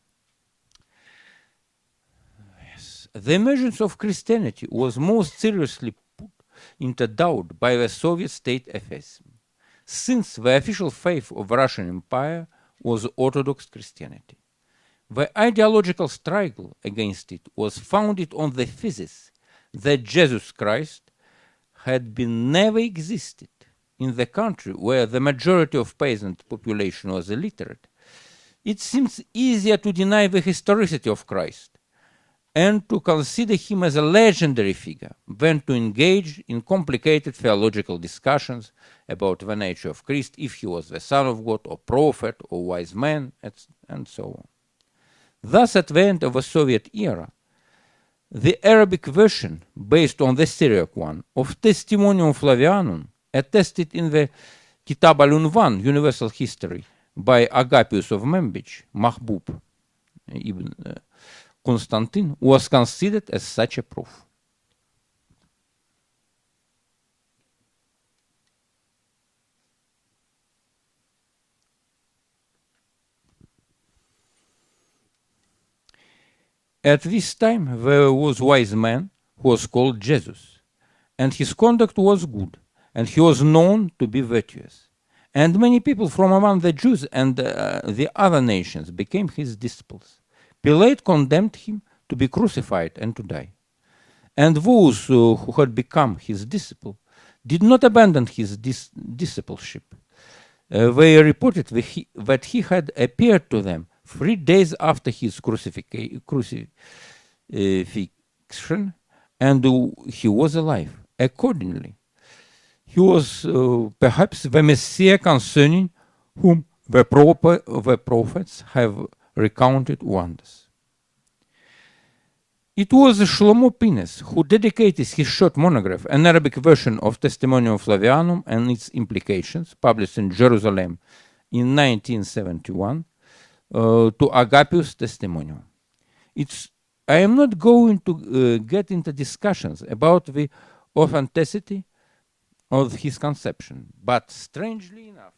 Yes. The emergence of Christianity was most seriously put into doubt by the Soviet state atheism, since the official faith of the Russian Empire was Orthodox Christianity. The ideological struggle against it was founded on the thesis that Jesus Christ had been never existed in the country where the majority of peasant population was illiterate. It seems easier to deny the historicity of Christ and to consider him as a legendary figure than to engage in complicated theological discussions about the nature of Christ, if he was the Son of God or prophet or wise man, and so on. Thus, at the end of the Soviet era, the Arabic version, based on the Syriac one, of Testimonium Flavianum, attested in the Kitab al-Unvan, Universal History, by Agapius of Membich, Mahbub ibn Constantine, was considered as such a proof. At this time there was a wise man who was called Jesus, and his conduct was good, and he was known to be virtuous. And many people from among the Jews and the other nations became his disciples. Pilate condemned him to be crucified and to die. And those who had become his disciple did not abandon his discipleship. They reported that he had appeared to them 3 days after his crucifixion, and he was alive. Accordingly, he was perhaps the Messiah concerning whom the prophets have recounted wonders. It was Shlomo Pines who dedicated his short monograph, an Arabic version of Testimonium Flavianum and its implications, published in Jerusalem in 1971, to Agapius Testimonium. I am not going to get into discussions about the authenticity of his conception, but strangely enough,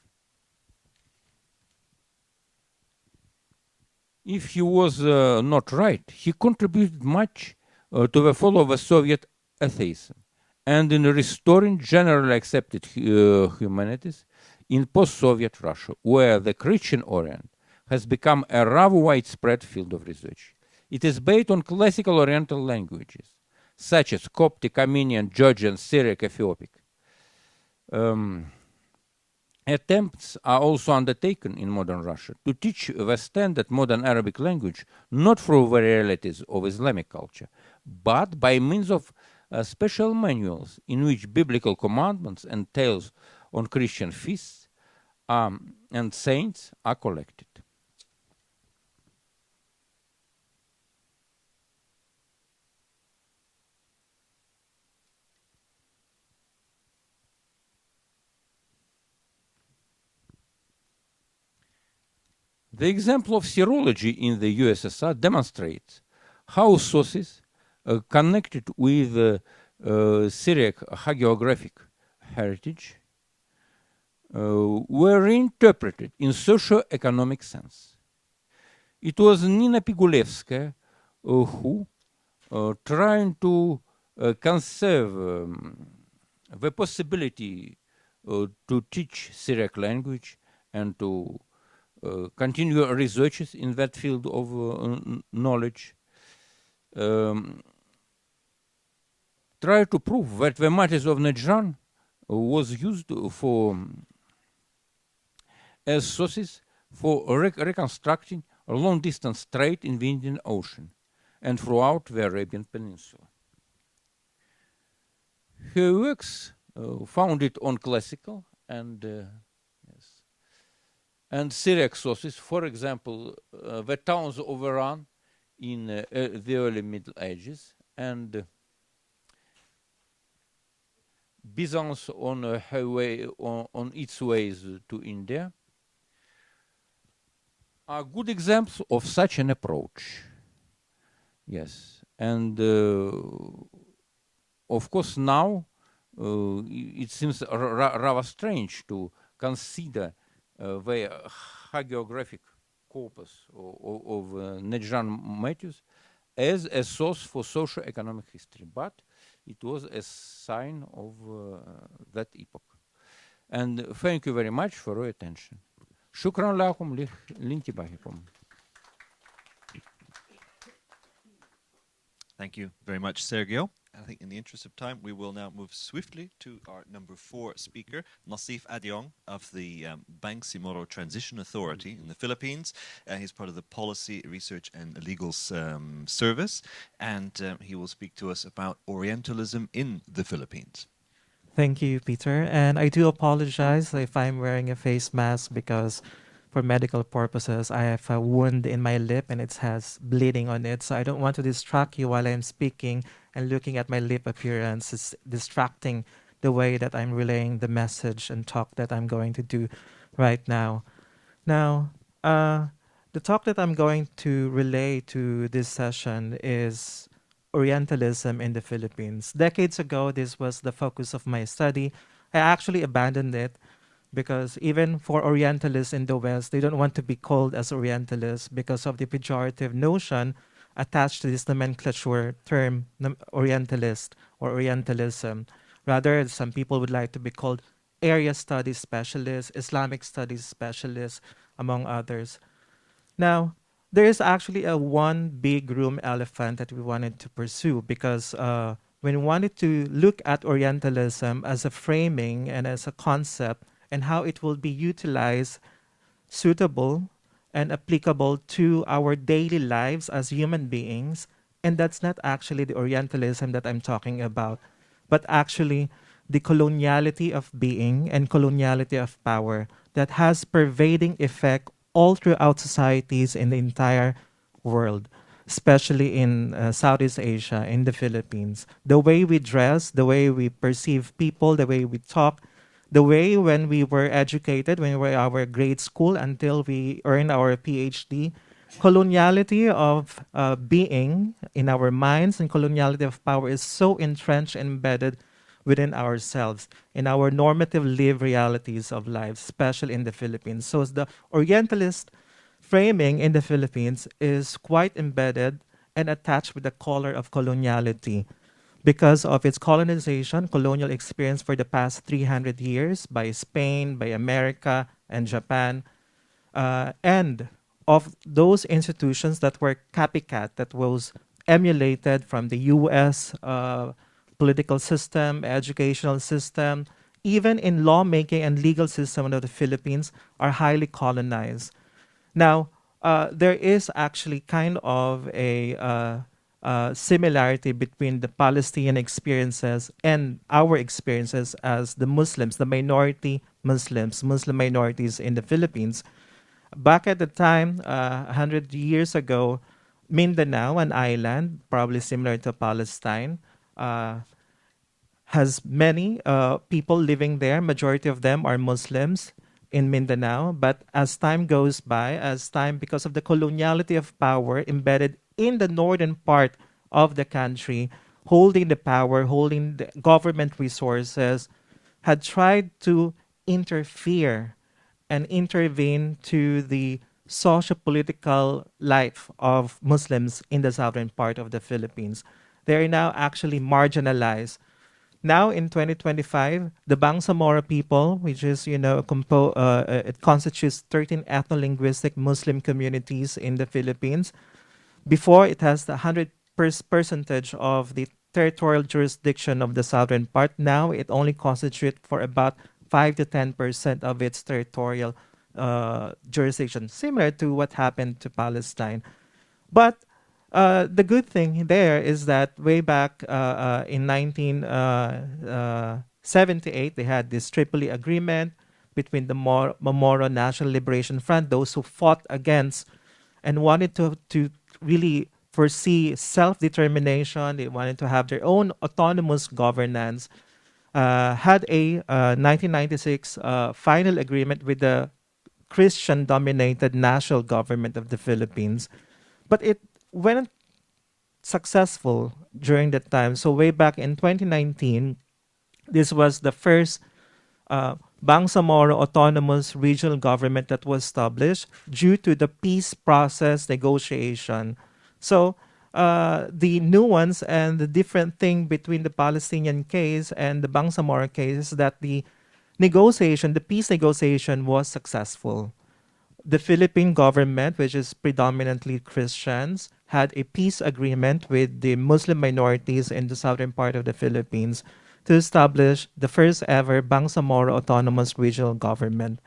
if he was not right, he contributed much to the fall of the Soviet atheism and in restoring generally accepted humanities in post-Soviet Russia, where the Christian Orient has become a rather widespread field of research. It is based on classical Oriental languages, such as Coptic, Armenian, Georgian, Syriac, Ethiopic. Attempts are also undertaken in modern Russia to teach the standard modern Arabic language not through the realities of Islamic culture, but by means of special manuals in which biblical commandments and tales on Christian feasts and saints are collected. The example of serology in the USSR demonstrates how sources connected with Syriac hagiographic heritage were reinterpreted in socio-economic sense. It was Nina Pigulevskaya who, trying to conserve the possibility to teach Syriac language and to continue researches in that field of knowledge, try to prove that the matters of Najran was used as sources for reconstructing a long-distance trade in the Indian Ocean and throughout the Arabian Peninsula. Her works founded on classical and Syriac sources, for example, the towns of Iran in the early Middle Ages and Byzance on her way on its ways to India, are good examples of such an approach. Yes, and of course now it seems rather strange to consider the hagiographic corpus of Najran Matthews as a source for socio-economic history, but it was a sign of that epoch. And thank you very much for your attention. Shukran lakum lintibahikum. Thank you very much, Sergio. I think in the interest of time, we will now move swiftly to our number 4 speaker, Nassef Adiong of the Bangsamoro Transition Authority in the Philippines. He's part of the Policy, Research and Legal Service, and he will speak to us about Orientalism in the Philippines. Thank you, Peter. And I do apologize if I'm wearing a face mask because for medical purposes, I have a wound in my lip and it has bleeding on it. So I don't want to distract you while I'm speaking and looking at my lip appearance. It's distracting the way that I'm relaying the message and talk that I'm going to do right now. Now, the talk that I'm going to relay to this session is Orientalism in the Philippines. Decades ago, this was the focus of my study. I actually abandoned it because even for Orientalists in the West, they don't want to be called as Orientalists because of the pejorative notion attached to this nomenclature term, Orientalist or Orientalism. Rather, some people would like to be called area studies specialists, Islamic studies specialists, among others. Now, there is actually a one big room elephant that we wanted to pursue because when we wanted to look at Orientalism as a framing and as a concept and how it will be utilized, suitable, and applicable to our daily lives as human beings, and that's not actually the Orientalism that I'm talking about, but actually the coloniality of being and coloniality of power that has pervading effect all throughout societies in the entire world, especially in Southeast Asia, in the Philippines. The way we dress, the way we perceive people, the way we talk, the way when we were educated, when we were in our grade school until we earned our PhD, coloniality of being in our minds and coloniality of power is so entrenched and embedded within ourselves, in our normative lived realities of life, especially in the Philippines. So the Orientalist framing in the Philippines is quite embedded and attached with the color of coloniality because of its colonization, colonial experience for the past 300 years by Spain, by America, and Japan, and of those institutions that were copycat, that was emulated from the U.S. Political system, educational system, even in lawmaking and legal system of the Philippines are highly colonized. Now, there is actually kind of a similarity between the Palestinian experiences and our experiences as the Muslims, the minority Muslims, Muslim minorities in the Philippines. Back at the time, 100 years ago, Mindanao, an island, probably similar to Palestine, has many people living there. Majority of them are Muslims in Mindanao. But as time goes by, because of the coloniality of power embedded in the northern part of the country, holding the power, holding the government resources, had tried to interfere and intervene to the socio-political life of Muslims in the southern part of the Philippines. They are now actually marginalized. Now in 2025, the Bangsamoro people, which is, it constitutes 13 ethno-linguistic Muslim communities in the Philippines. Before, it has the 100% of the territorial jurisdiction of the southern part. Now, it only constitutes for about 5 to 10% of its territorial jurisdiction, similar to what happened to Palestine. But the good thing there is that way back in 1978, they had this Tripoli agreement between the Moro National Liberation Front, those who fought against and wanted to really foresee self-determination. They wanted to have their own autonomous governance. Had a 1996 final agreement with the Christian-dominated national government of the Philippines. But it wasn't successful during that time. So way back in 2019, this was the first Bangsamoro autonomous regional government that was established due to the peace process negotiation. So the nuance and the different thing between the Palestinian case and the Bangsamoro case is that the negotiation, the peace negotiation, was successful. The Philippine government, which is predominantly Christians, had a peace agreement with the Muslim minorities in the southern part of the Philippines to establish the first ever Bangsamoro autonomous regional government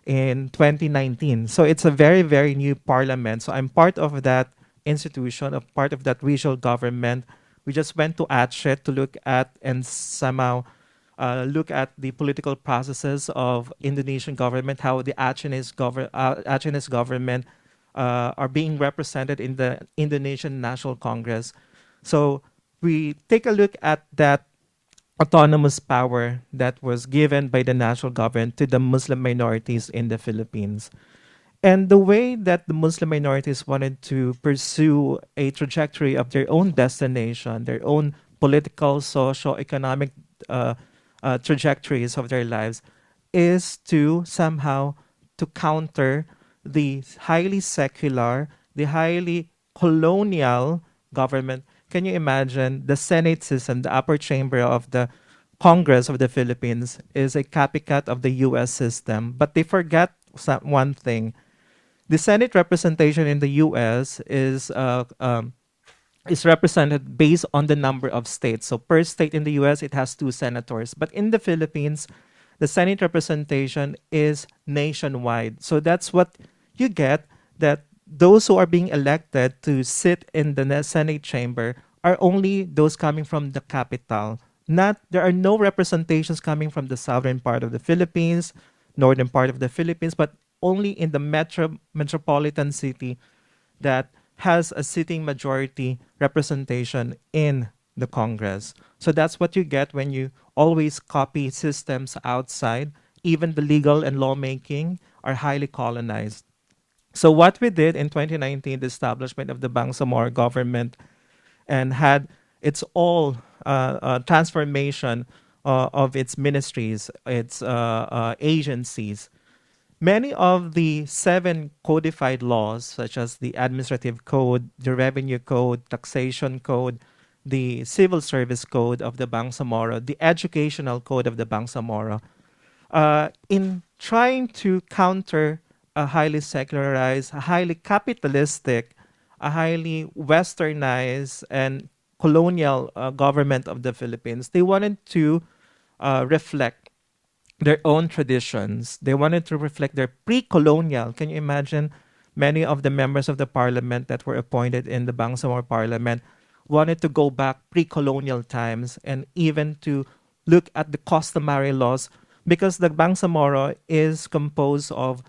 in 2019. So it's a very, very new parliament. So I'm part of that institution, a part of that regional government. We just went to Aceh to look at and somehow look at the political processes of Indonesian government, how the Acehese government are being represented in the Indonesian National Congress. So we take a look at that autonomous power that was given by the national government to the Muslim minorities in the Philippines. And the way that the Muslim minorities wanted to pursue a trajectory of their own destination, their own political, socio-economic trajectories of their lives, is to somehow to counter the highly secular, the highly colonial government. Can you imagine the Senate system, the upper chamber of the Congress of the Philippines is a copycat of the US system, but they forget one thing. The Senate representation in the US is represented based on the number of states. So per state in the US, it has 2 senators. But in the Philippines, the Senate representation is nationwide. So that's what you get, that those who are being elected to sit in the Senate chamber are only those coming from the capital. There are no representations coming from the southern part of the Philippines, northern part of the Philippines, but only in the metropolitan city that has a sitting majority representation in the Congress. So that's what you get when you always copy systems outside. Even the legal and lawmaking are highly colonized. So what we did in 2019, the establishment of the Bangsamoro government, and had its all transformation of its ministries, its agencies. Many of the 7 codified laws, such as the Administrative Code, the Revenue Code, Taxation Code, the Civil Service Code of the Bangsamoro, the Educational Code of the Bangsamoro, in trying to counter a highly secularized, a highly capitalistic, a highly westernized and colonial government of the Philippines, they wanted to reflect their own traditions. They wanted to reflect their pre-colonial. Can you imagine? Many of the members of the parliament that were appointed in the Bangsamoro parliament wanted to go back pre-colonial times and even to look at the customary laws, because the Bangsamoro is composed of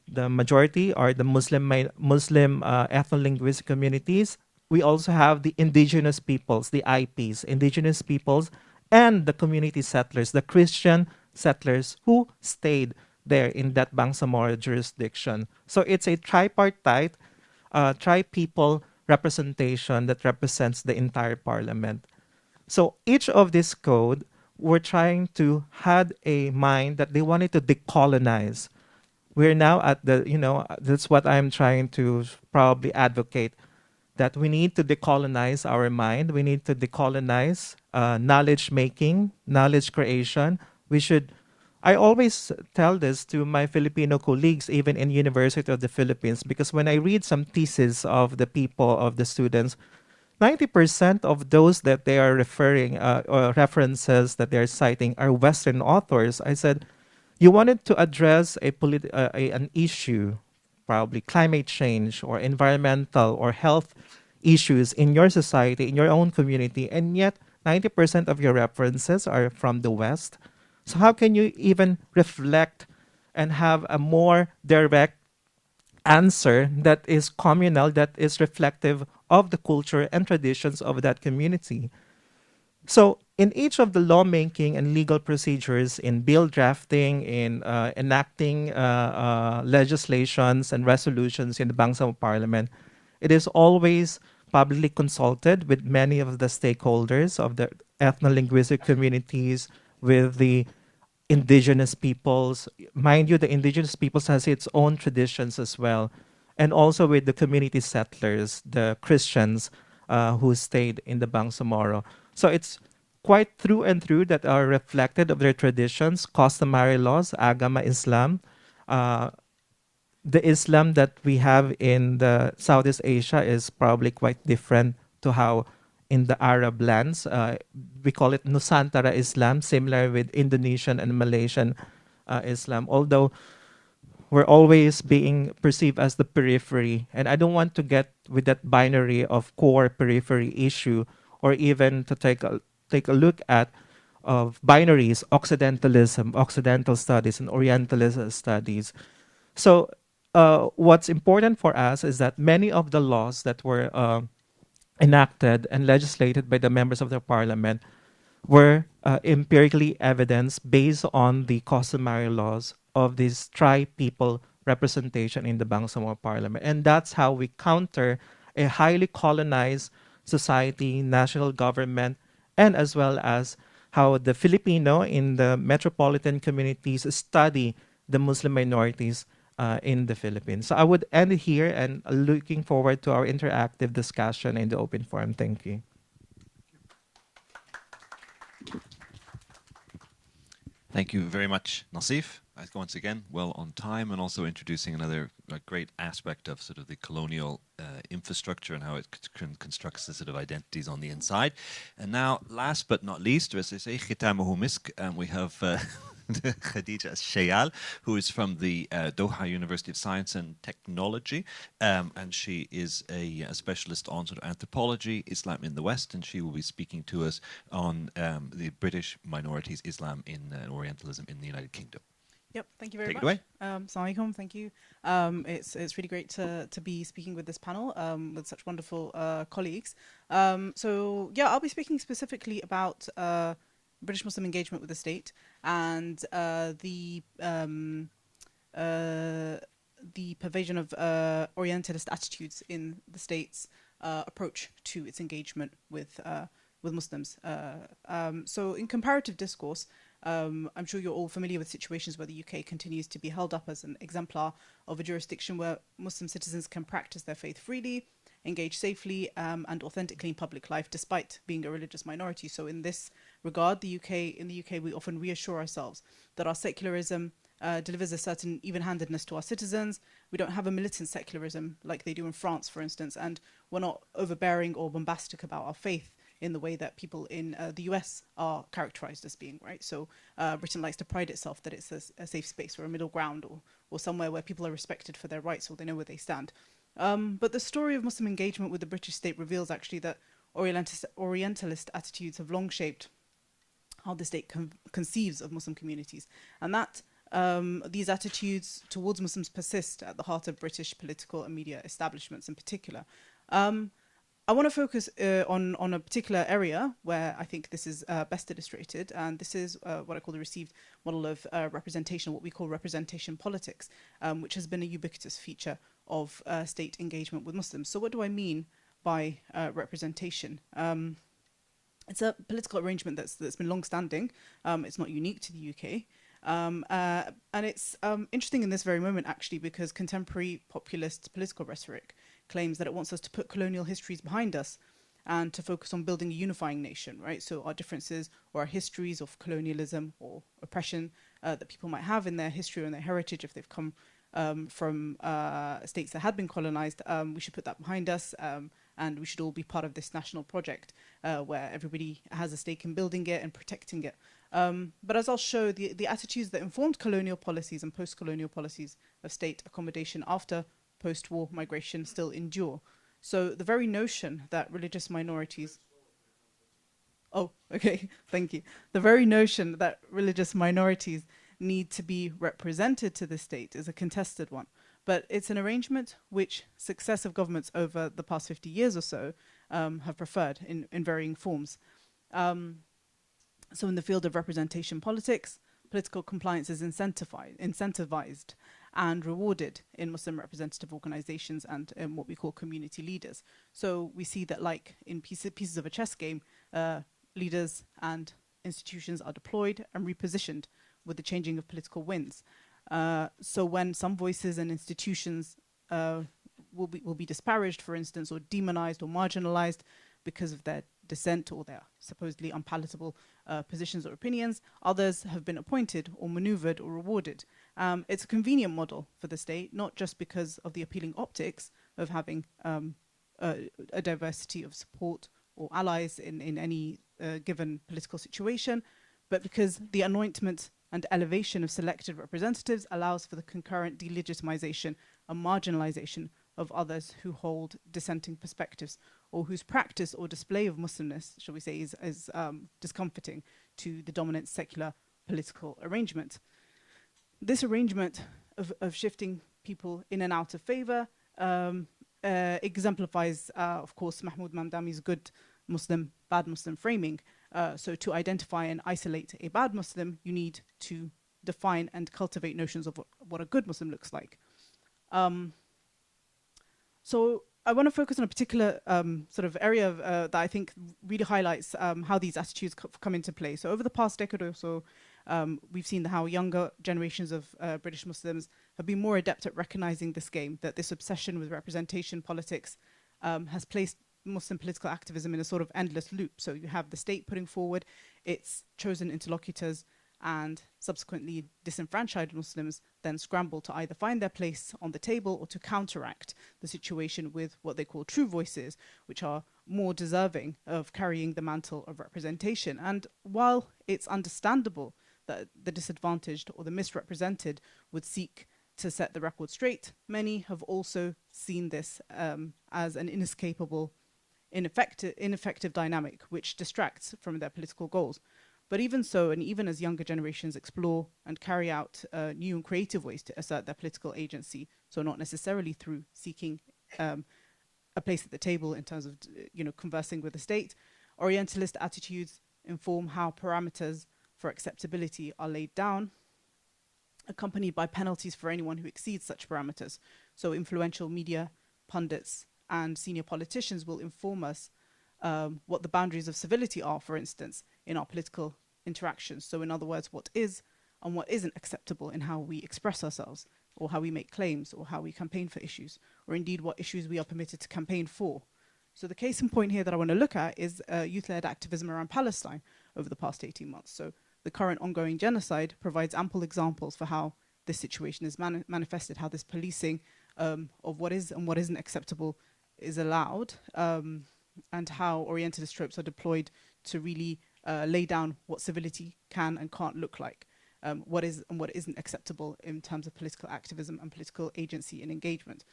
the majority are the Muslim ethno-linguistic communities. We also have the indigenous peoples, the IPs, indigenous peoples, and the community settlers, the Christian settlers who stayed there in that Bangsamoro jurisdiction. So it's a tripartite, tri-people representation that represents the entire parliament. So each of this code were trying to had a mind that they wanted to decolonize. We're now at the, that's what I'm trying to probably advocate, that we need to decolonize our mind. We need to decolonize knowledge making, knowledge creation. I always tell this to my Filipino colleagues, even in University of the Philippines, because when I read some theses of the people, of the students, 90% of those that they are referring or references that they are citing are Western authors. I said, you wanted to address an issue, probably climate change or environmental or health issues in your society, in your own community, and yet 90% of your references are from the West. So how can you even reflect and have a more direct answer that is communal, that is reflective of the culture and traditions of that community? So in each of the lawmaking and legal procedures, in bill drafting, in enacting legislations and resolutions in the Bangsamoro Parliament, it is always publicly consulted with many of the stakeholders of the ethno-linguistic communities, with the indigenous peoples. Mind you, the indigenous peoples has its own traditions as well, and also with the community settlers, the Christians who stayed in the Bangsamoro. So it's quite through and through that are reflected of their traditions, customary laws, Agama Islam. The Islam that we have in the Southeast Asia is probably quite different to how in the Arab lands. We call it Nusantara Islam, similar with Indonesian and Malaysian Islam, although we're always being perceived as the periphery. And I don't want to get with that binary of core periphery issue, or even to take a look at of binaries, Occidentalism, Occidental studies, and Orientalism studies. So what's important for us is that many of the laws that were enacted and legislated by the members of the parliament were empirically evidenced based on the customary laws of this tri-people representation in the Bangsamoro Parliament. And that's how we counter a highly colonized society, national government, and as well as how the Filipino in the metropolitan communities study the Muslim minorities in the Philippines. So I would end here and looking forward to our interactive discussion in the open forum. Thank you. Thank you very much, Nassef. Once again, well on time, and also introducing another great aspect of sort of the colonial infrastructure and how it constructs the sort of identities on the inside. And now, last but not least, as I say, ختامه مسك, we have Khadijah Elshayyal, who is from the Doha University of Science and Technology, and she is a specialist on sort of anthropology, Islam in the West, and she will be speaking to us on the British minorities, Islam in Orientalism in the United Kingdom. Yep, thank you very much. Take it away. Assalamu alaikum, thank you. It's really great to be speaking with this panel with such wonderful colleagues. So yeah, I'll be speaking specifically about British Muslim engagement with the state and the pervasion of Orientalist attitudes in the state's approach to its engagement with Muslims. So in comparative discourse, I'm sure you're all familiar with situations where the UK continues to be held up as an exemplar of a jurisdiction where Muslim citizens can practice their faith freely, engage safely and authentically in public life despite being a religious minority. So in this regard, in the UK we often reassure ourselves that our secularism delivers a certain even-handedness to our citizens. We don't have a militant secularism like they do in France, for instance, and we're not overbearing or bombastic about our faith in the way that people in the US are characterized as being, right? So Britain likes to pride itself that it's a safe space or a middle ground or somewhere where people are respected for their rights or they know where they stand. But the story of Muslim engagement with the British state reveals actually that Orientalist attitudes have long shaped how the state conceives of Muslim communities, and that these attitudes towards Muslims persist at the heart of British political and media establishments in particular. I want to focus on a particular area where I think this is best illustrated, and this is what I call the received model of representation, what we call representation politics, which has been a ubiquitous feature of state engagement with Muslims. So what do I mean by representation? It's a political arrangement that's been long-standing. It's not unique to the UK. And it's interesting in this very moment, actually, because contemporary populist political rhetoric claims that it wants us to put colonial histories behind us and to focus on building a unifying nation, right? So our differences or our histories of colonialism or oppression that people might have in their history or in their heritage, if they've come from states that had been colonized, we should put that behind us, and we should all be part of this national project where everybody has a stake in building it and protecting it. But as I'll show, the attitudes that informed colonial policies and post-colonial policies of state accommodation after post-war migration still endure. So the very notion that religious minorities... Oh, okay, thank you. The very notion that religious minorities need to be represented to the state is a contested one. But it's an arrangement which successive governments over the past 50 years or so have preferred in varying forms. So in the field of representation politics, political compliance is incentivized and rewarded in Muslim representative organizations and in what we call community leaders. So we see that, like in pieces of a chess game, leaders and institutions are deployed and repositioned with the changing of political winds. So when some voices and institutions will be disparaged, for instance, or demonized or marginalized because of their dissent or their supposedly unpalatable positions or opinions, others have been appointed or maneuvered or rewarded. It's a convenient model for the state, not just because of the appealing optics of having a diversity of support or allies in any given political situation, but because the anointment and elevation of selected representatives allows for the concurrent delegitimization and marginalization of others who hold dissenting perspectives or whose practice or display of Muslimness, shall we say, is discomforting to the dominant secular political arrangement. This arrangement of shifting people in and out of favor exemplifies, of course, Mahmoud Mamdani's good Muslim, bad Muslim framing. So to identify and isolate a bad Muslim, you need to define and cultivate notions of what a good Muslim looks like. So I want to focus on a particular sort of area that I think really highlights how these attitudes come into play. So over the past decade or so, We've seen how younger generations of British Muslims have been more adept at recognizing this game, that this obsession with representation politics has placed Muslim political activism in a sort of endless loop. So you have the state putting forward its chosen interlocutors, and subsequently disenfranchised Muslims then scramble to either find their place on the table or to counteract the situation with what they call true voices, which are more deserving of carrying the mantle of representation. And while it's understandable that the disadvantaged or the misrepresented would seek to set the record straight, many have also seen this as an inescapable, ineffective dynamic which distracts from their political goals. But even so, and even as younger generations explore and carry out new and creative ways to assert their political agency, so not necessarily through seeking a place at the table in terms of conversing with the state, Orientalist attitudes inform how parameters for acceptability are laid down, accompanied by penalties for anyone who exceeds such parameters. So influential media, pundits, and senior politicians will inform us what the boundaries of civility are, for instance, in our political interactions. So in other words, what is and what isn't acceptable in how we express ourselves, or how we make claims, or how we campaign for issues, or indeed what issues we are permitted to campaign for. So the case in point here that I want to look at is youth-led activism around Palestine over the past 18 months. So the current ongoing genocide provides ample examples for how this situation is manifested, how this policing of what is and what isn't acceptable is allowed, and how Orientalist tropes are deployed to really lay down what civility can and can't look like, what is and what isn't acceptable in terms of political activism and political agency and engagement.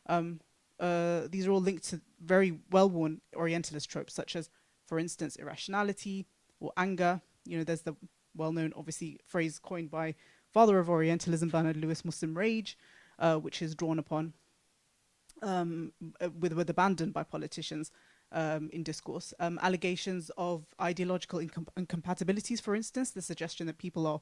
These are all linked to very well-worn Orientalist tropes, such as, for instance, irrationality or anger. There's the well-known, obviously, phrase coined by father of Orientalism, Bernard Lewis, Muslim rage, which is drawn upon with abandon by politicians in discourse. Allegations of ideological incompatibilities, for instance, the suggestion that people are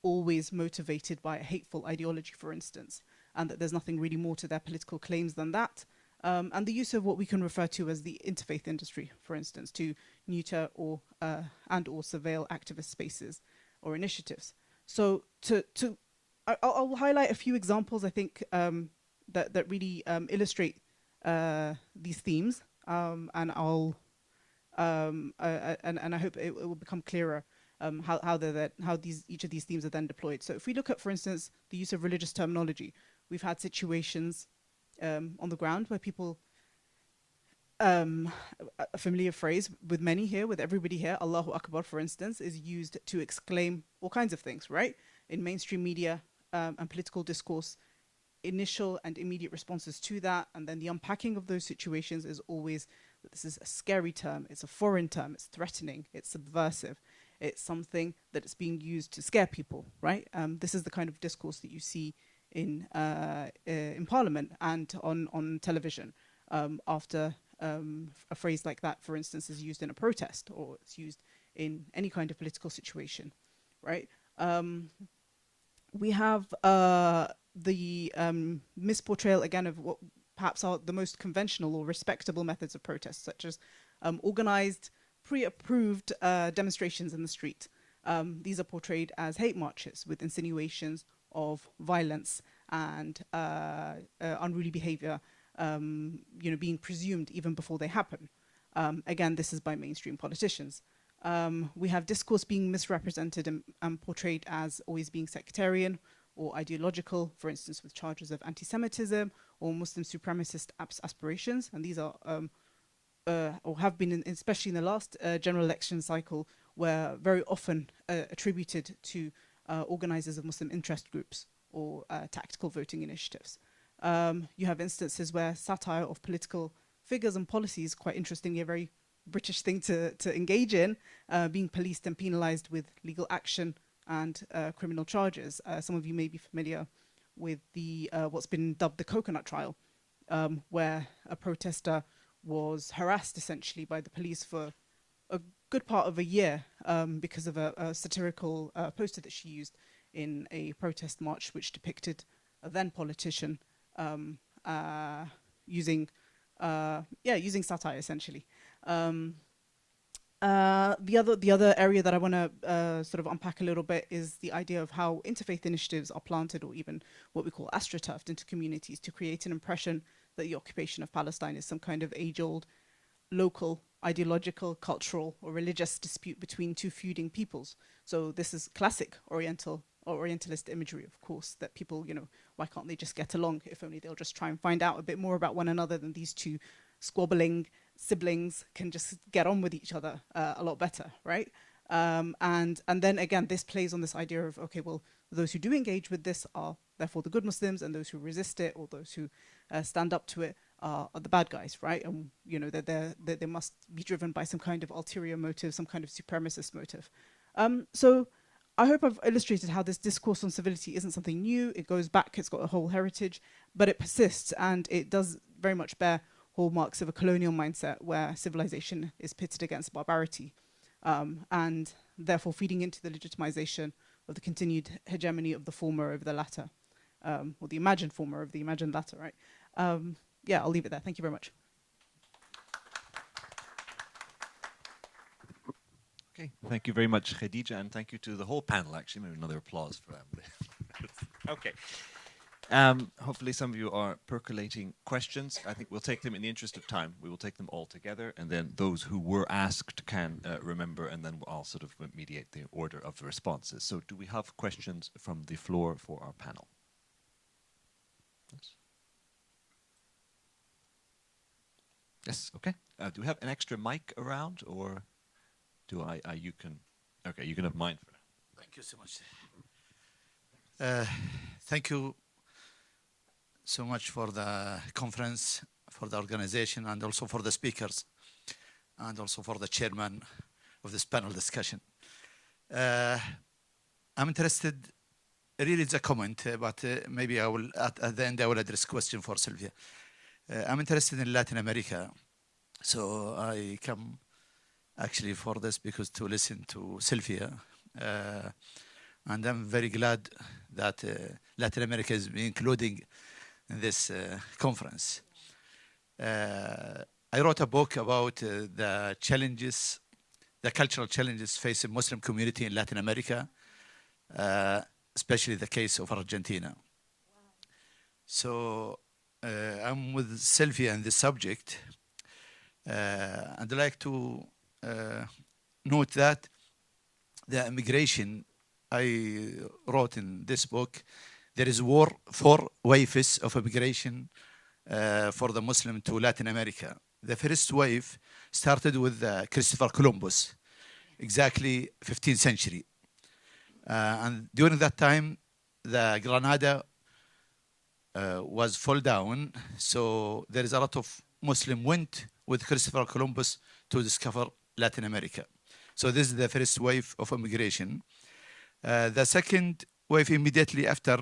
always motivated by a hateful ideology, for instance, and that there's nothing really more to their political claims than that. And the use of what we can refer to as the interfaith industry, for instance, to neuter or surveil activist spaces or initiatives. So I'll highlight a few examples, I think, that really illustrate these themes, and I hope it will become clearer how each of these themes are then deployed. So if we look at, for instance, the use of religious terminology, we've had situations on the ground where people, a familiar phrase with many here, with everybody here, Allahu Akbar, for instance, is used to exclaim all kinds of things, right? In mainstream media and political discourse, initial and immediate responses to that, and then the unpacking of those situations is always that this is a scary term, it's a foreign term, it's threatening, it's subversive, it's something that is being used to scare people, right? This is the kind of discourse that you see in Parliament and on television after a phrase like that, for instance, is used in a protest, or it's used in any kind of political situation, right? We have the misportrayal, again, of what perhaps are the most conventional or respectable methods of protest, such as organized, pre-approved demonstrations in the street. These are portrayed as hate marches with insinuations of violence and unruly behavior, being presumed even before they happen. Again, this is by mainstream politicians. We have discourse being misrepresented and portrayed as always being sectarian or ideological, for instance, with charges of anti-Semitism or Muslim supremacist aspirations. And these are, or have been, especially in the last general election cycle, were very often attributed to organizers of Muslim interest groups or tactical voting initiatives. You have instances where satire of political figures and policies, quite interestingly, a very British thing to engage in, being policed and penalized with legal action and criminal charges. Some of you may be familiar with the what's been dubbed the coconut trial, where a protester was harassed essentially by the police for a good part of a year because of a satirical poster that she used in a protest march, which depicted a then politician using satire essentially. The other area that I want to sort of unpack a little bit is the idea of how interfaith initiatives are planted, or even what we call astroturfed, into communities to create an impression that the occupation of Palestine is some kind of age-old, local, ideological, cultural, or religious dispute between two feuding peoples. So this is classic Orientalist imagery, of course, that people, you know, why can't they just get along? If only they'll just try and find out a bit more about one another than these two squabbling siblings can just get on with each other a lot better, right? And then again, this plays on this idea of, okay, well, those who do engage with this are therefore the good Muslims, and those who resist it, or those who stand up to it, are the bad guys, right? And you know, they must be driven by some kind of ulterior motive, some kind of supremacist motive. So I hope I've illustrated how this discourse on civility isn't something new. It goes back, it's got a whole heritage, but it persists, and it does very much bear hallmarks of a colonial mindset where civilization is pitted against barbarity, and therefore feeding into the legitimization of the continued hegemony of the former over the latter, or the imagined former over the imagined latter, right? Yeah, I'll leave it there. Thank you very much. Okay, thank you very much, Khadijah, and thank you to the whole panel, actually. Maybe another applause for them. Okay. Hopefully some of you are percolating questions. I think we'll take them in the interest of time. We will take them all together, and then those who were asked can remember, and then I'll sort of mediate the order of the responses. So do we have questions from the floor for our panel? Yes. Yes, okay. Do we have an extra mic around, or do you can, okay, you can have mine for now. Thank you so much. Thank you so much for the conference, for the organization, and also for the speakers, and also for the chairman of this panel discussion. I'm interested, really it's a comment, but maybe I will, at the end I will address a question for Silvia. I'm interested in Latin America, so I come actually for this because to listen to Silvia, and I'm very glad that Latin America is including in this conference. I wrote a book about the challenges, the cultural challenges facing Muslim community in Latin America, especially the case of Argentina. Wow. So I'm with Silvia on this subject, and I'd like to note that the immigration I wrote in this book, there is 4 waves of immigration for the Muslim to Latin America. The first wave started with Christopher Columbus, exactly 15th century. And during that time, the Granada was fall down, so there is a lot of Muslim went with Christopher Columbus to discover Latin America. So this is the first wave of immigration. The second wave immediately after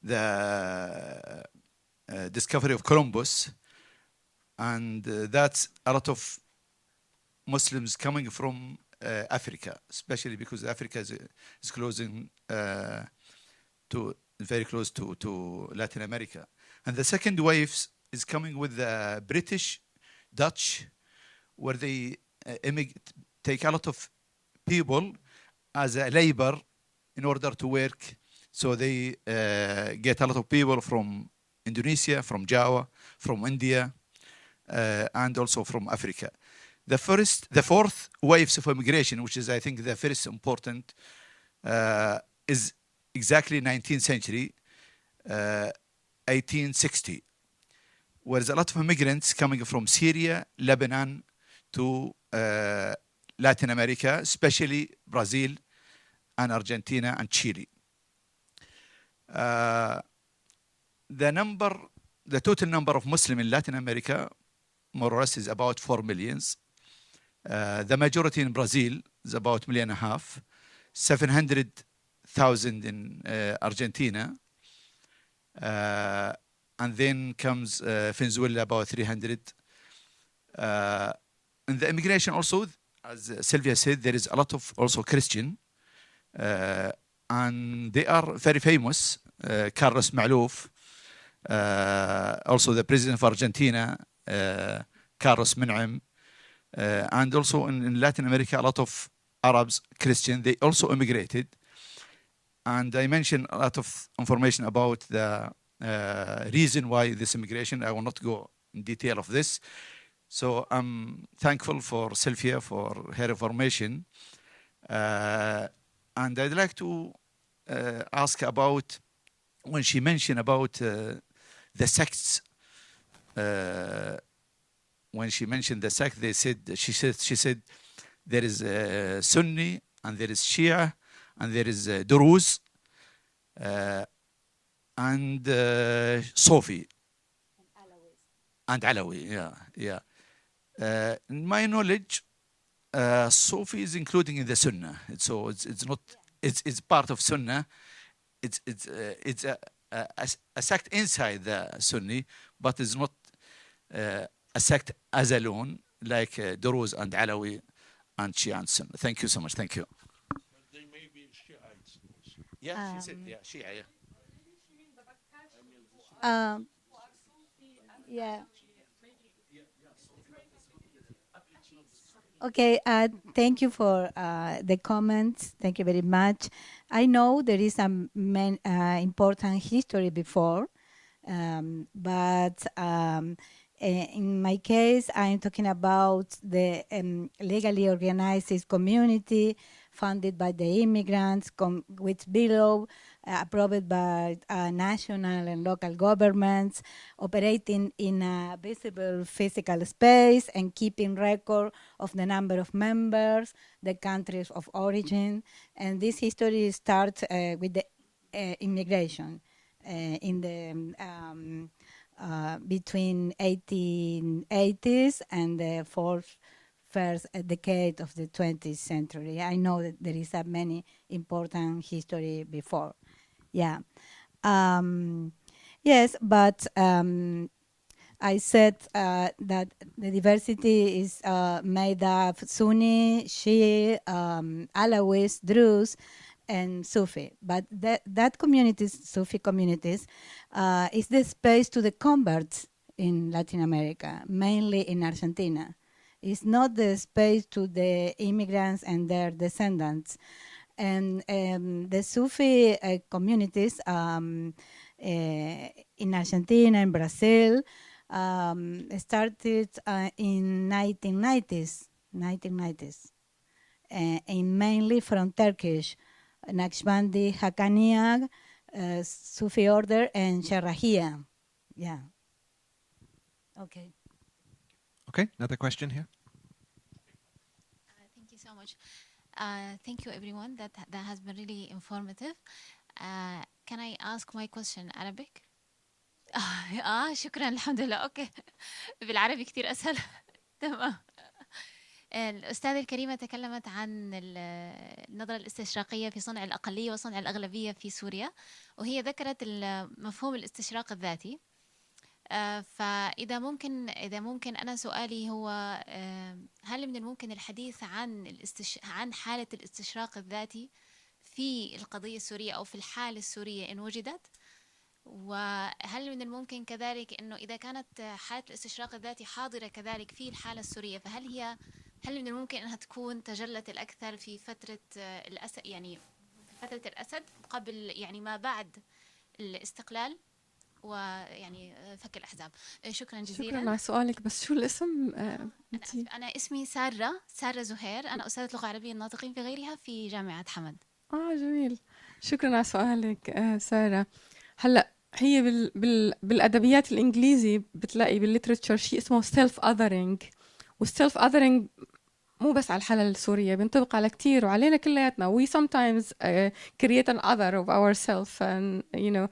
the discovery of Columbus, and that's a lot of Muslims coming from Africa, especially because Africa is closing to very close to Latin America. And the second wave is coming with the British, Dutch, where they take a lot of people as a labor in order to work. So they get a lot of people from Indonesia, from Java, from India, and also from Africa. The fourth waves of immigration, which is I think the first important, is exactly 19th century, 1860, where there's a lot of immigrants coming from Syria, Lebanon to Latin America, especially Brazil and Argentina and Chile. The total number of Muslims in Latin America, more or less, is about 4 million. The majority in Brazil is about 1.5 million, 700,000 in Argentina, and then comes Venezuela, about 300. In the immigration also, as Silvia said, there is a lot of also Christian, and they are very famous. Carlos Maluf, also the president of Argentina, Carlos Menem, And also in Latin America, a lot of Arabs, Christians, they also immigrated. And I mentioned a lot of information about the reason why this immigration. I will not go in detail of this. So I'm thankful for Silvia for her information. And I'd like to ask about when she mentioned about the sects. When she mentioned the sect, she said there is Sunni and there is Shia and there is Druze and Sufi and Alawi. Yeah. In my knowledge, Sufi is including in the Sunnah. So it's not. It's part of Sunnah. It's a sect inside the Sunni, but it's not a sect as alone like Druze and Alawi and Shia and Sunni. Thank you so much. Thank you. They may be Shiites. Yeah, she said, yeah, Shia. Yeah. Okay, thank you for the comments. Thank you very much. I know there is some important history before, but in my case, I'm talking about the legally organized community funded by the immigrants, which below approved by national and local governments, operating in a visible physical space and keeping record of the number of members, the countries of origin. And this history starts with the immigration in the between 1880s and the first decade of the 20th century. I know that there is a many important history before. Yeah. Yes, but I said that the diversity is made of Sunni, Shia, Alawis, Druze, and Sufi. But that communities, Sufi communities, is the space to the converts in Latin America, mainly in Argentina. It's not the space to the immigrants and their descendants. And the Sufi communities in Argentina and Brazil started in 1990s, and mainly from Turkish, Naqshbandi, Haqqaniya, Sufi order, and Sharahiyya. Yeah. Okay. Okay, another question here. Thank you so much. Thank you, everyone. That has been really informative. Can I ask my question Arabic? شكرا الحمد لله. أوكي. بالعربي كتير أسهل. تمام. الأستاذة الكريمة تكلمت عن النظرة الاستشراقية في صنع الأقلية وصنع الأغلبية في سوريا، وهي ذكرت مفهوم الاستشراق الذاتي. فإذا ممكن أنا سؤالي هو هل من الممكن الحديث عن حالة الاستشراق الذاتي في القضية السورية أو في الحالة السورية إن وجدت؟ وهل من الممكن كذلك إنه إذا كانت حالة الاستشراق الذاتي حاضرة كذلك في الحالة السورية، هل من الممكن أنها تكون تجلت الأكثر في فترة الأسد، يعني في فترة الأسد قبل، يعني ما بعد الاستقلال ويعني فك الأحزاب؟ شكرا جزيلا. شكرا على سؤالك. بس شو الاسم؟ أنا اسمي سارة زهير. أنا أستاذة لغة عربية الناطقين في غيرها في جامعة حمد. جميل. شكرا على سؤالك سارة. هلا هي بالأدبيات الإنجليزي بتلاقي بالليتراتشر شيء اسمه self othering، والself othering مو بس على الحالة السورية، بينطبق على كتير وعلينا كلياتنا. we sometimes create an other of ourselves and you know.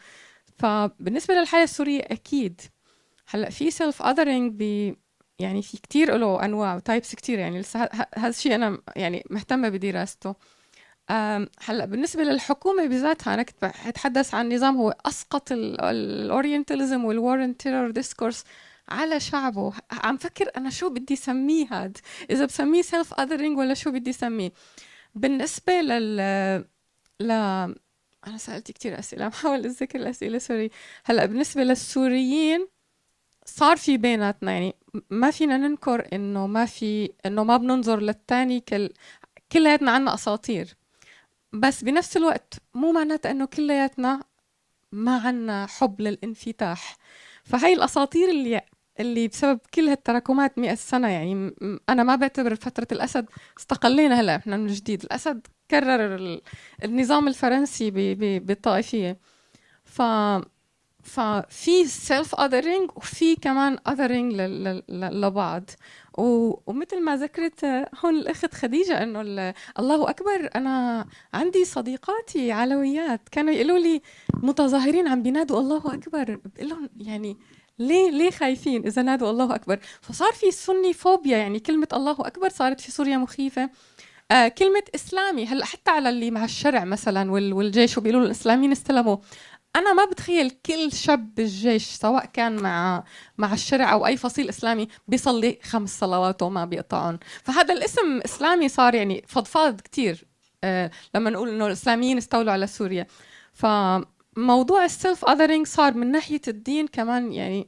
فبالنسبة للحالة السورية أكيد هلا في self othering يعني في كتير له أنواع وتايبس كتير، يعني هذا الشيء أنا يعني مهتمة بدراسته. هلا بالنسبة للحكومة بذاتها أنا كنت أتحدث عن نظام هو أسقط الأورينتاليزم والوار اند تيرور ديسكورس على شعبه. عم فكر أنا شو بدي سميه هاد، إذا بسميه self othering ولا شو بدي سميه. بالنسبة أنا سألت كتير أسئلة، بحاول أتذكر الأسئلة. سوري. هلا بالنسبة للسوريين صار في بيناتنا يعني ما فينا ننكر إنه ما بننظر للتاني كلياتنا عنا أساطير، بس بنفس الوقت مو معناتها إنه كلياتنا ما عنا حب للانفتاح. فهي الأساطير اللي بسبب كل هالتراكمات 100 سنة، يعني أنا ما بعتبر فترة الأسد استقلينا هلا إحنا من جديد. الأسد كرر النظام الفرنسي بالطائفية. ففي سيلف othering وفي كمان othering لبعض. ومثل ما ذكرت هون الأخت خديجة إنه الله أكبر، أنا عندي صديقاتي علويات كانوا يقولوا لي متظاهرين عم بينادوا الله أكبر، بقول لهم يعني ليه خايفين إذا نادوا الله أكبر؟ فصار في سني فوبيا، يعني كلمة الله أكبر صارت في سوريا مخيفة. كلمة إسلامي هلا حتى على اللي مع الشرع مثلا والجيش وبيقولوا الإسلاميين استلموا. أنا ما بتخيل كل شاب بالجيش سواء كان مع الشرع أو أي فصيل إسلامي بيصلي 5 صلوات وما بيقطعون. فهذا الاسم إسلامي صار يعني فضفاض كتير لما نقول إنه الإسلاميين استولوا على سوريا. فموضوع السيلف أذرينج صار من ناحية الدين كمان، يعني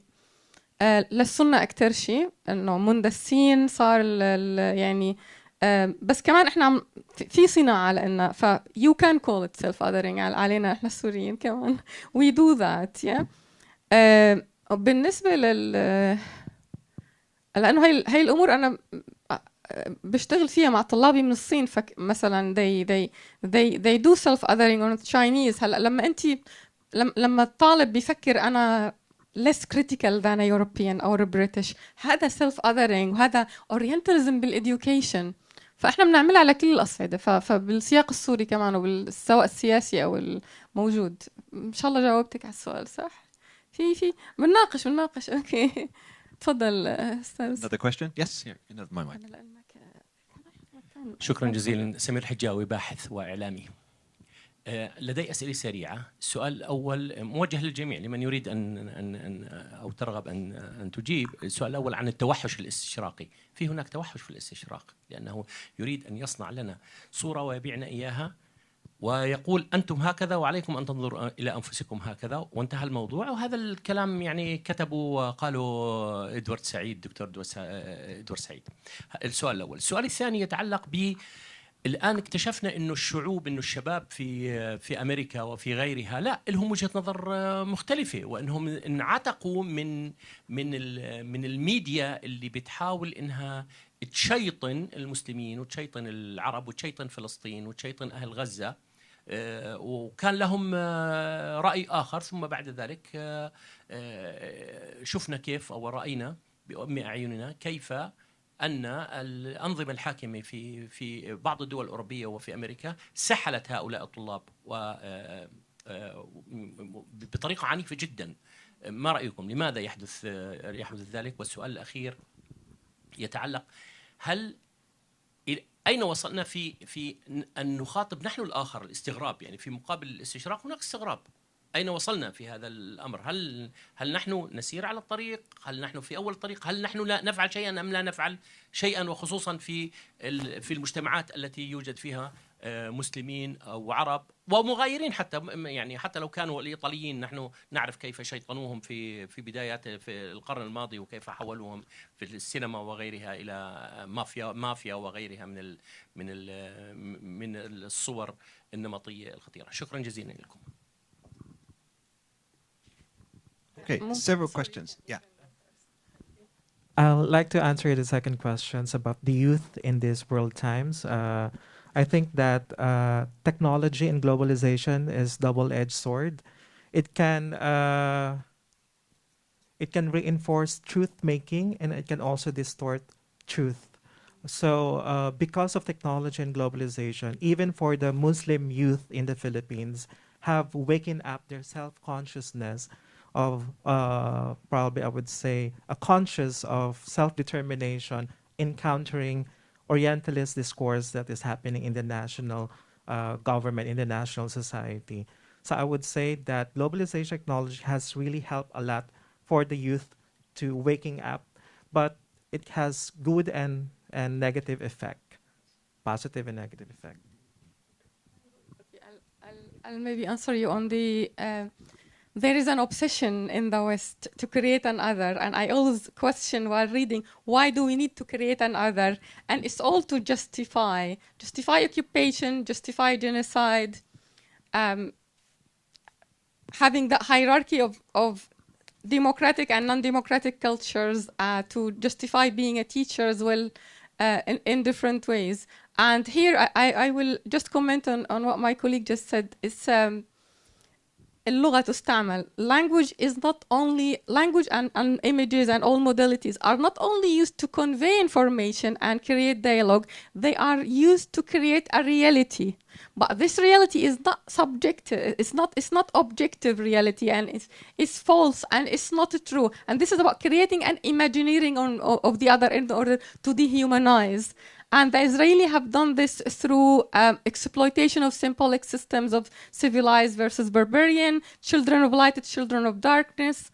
للسنة أكتر شيء إنه مندسين صار يعني بس كمان احنا في صناعه لنا، ف you can call it self othering علينا احنا السوريين كمان we do that yeah. بالنسبه لانه هي الامور انا بشتغل فيها مع طلابي من الصين، مثلا they do self othering on Chinese. هلا لما انت لما الطالب بيفكر انا less critical than a European or a British، هذا self othering وهذا Orientalism بالeducation. فاحنا بنعملها على كل الاصعده، فبالسياق السوري كمان سواء السياسي او الموجود. ان شاء الله جاوبتك على السؤال صح. في بنناقش اوكي. تفضل استاذ. Another question? Yes, here. Another my mic. شكرا جزيلا. سمير حجاوي، باحث واعلامي. لدي أسئلة سريعة. السؤال الأول موجه للجميع لمن يريد أن أو ترغب أن تجيب. السؤال الأول عن التوحش الاستشراقي. في هناك توحش في الاستشراق، لأنه يريد أن يصنع لنا صورة ويبيعنا إياها ويقول أنتم هكذا وعليكم أن تنظروا إلى أنفسكم هكذا، وانتهى الموضوع. وهذا الكلام يعني كتبوا وقالوا إدوارد سعيد، دكتور إدوارد سعيد. السؤال الأول. السؤال الثاني يتعلق ب الآن اكتشفنا إنه الشعوب، إنه الشباب في أمريكا وفي غيرها لا لهم وجهة نظر مختلفة، وإنهم انعتقوا من الميديا اللي بتحاول إنها تشيطن المسلمين وتشيطن العرب وتشيطن فلسطين وتشيطن أهل غزة، وكان لهم رأي آخر. ثم بعد ذلك شفنا كيف أو رأينا بأم أعيننا كيف أن الأنظمة الحاكمة في بعض الدول الأوروبية وفي أمريكا سحلت هؤلاء الطلاب بطريقة عنيفة جدا. ما رأيكم؟ لماذا يحدث ذلك؟ والسؤال الأخير يتعلق أين وصلنا في أن نخاطب نحن الآخر؟ الاستغراب، يعني في مقابل الاستشراق هناك استغراب. أين وصلنا في هذا الأمر؟ هل نحن نسير على الطريق؟ هل نحن في أول الطريق؟ هل نحن لا نفعل شيئا أم لا نفعل شيئا؟ وخصوصا في المجتمعات التي يوجد فيها مسلمين أو عرب ومغايرين، حتى لو كانوا الإيطاليين، نحن نعرف كيف شيطنوهم في بدايات في القرن الماضي، وكيف حولوهم في السينما وغيرها إلى مافيا وغيرها من الصور النمطية الخطيرة. شكرا جزيلا لكم. Okay, several questions. Yeah. I'd like to answer the second questions about the youth in these world times. I think that technology and globalization is double-edged sword. It can reinforce truth making, and it can also distort truth. So because of technology and globalization, even for the Muslim youth in the Philippines have waken up their self-consciousness of probably I would say a conscious of self-determination encountering Orientalist discourse that is happening in the national government, in the national society. So I would say that globalization technology has really helped a lot for the youth to waking up, but it has good and negative effect, positive and negative effect. I'll maybe answer you on the there is an obsession in the West to create an other, and I always question while reading, why do we need to create an other? And it's all to justify occupation, justify genocide, having the hierarchy of democratic and non-democratic cultures to justify being a teacher as well in different ways. And here I will just comment on what my colleague just said. It's اللغة تستعمل. Language is not only, language and images and all modalities are not only used to convey information and create dialogue, they are used to create a reality. But this reality is not subjective, it's not objective reality, and it's false and it's not true. And this is about creating an imagineering of the other in order to dehumanize. And the Israeli have done this through exploitation of symbolic systems of civilized versus barbarian, children of light, children of darkness.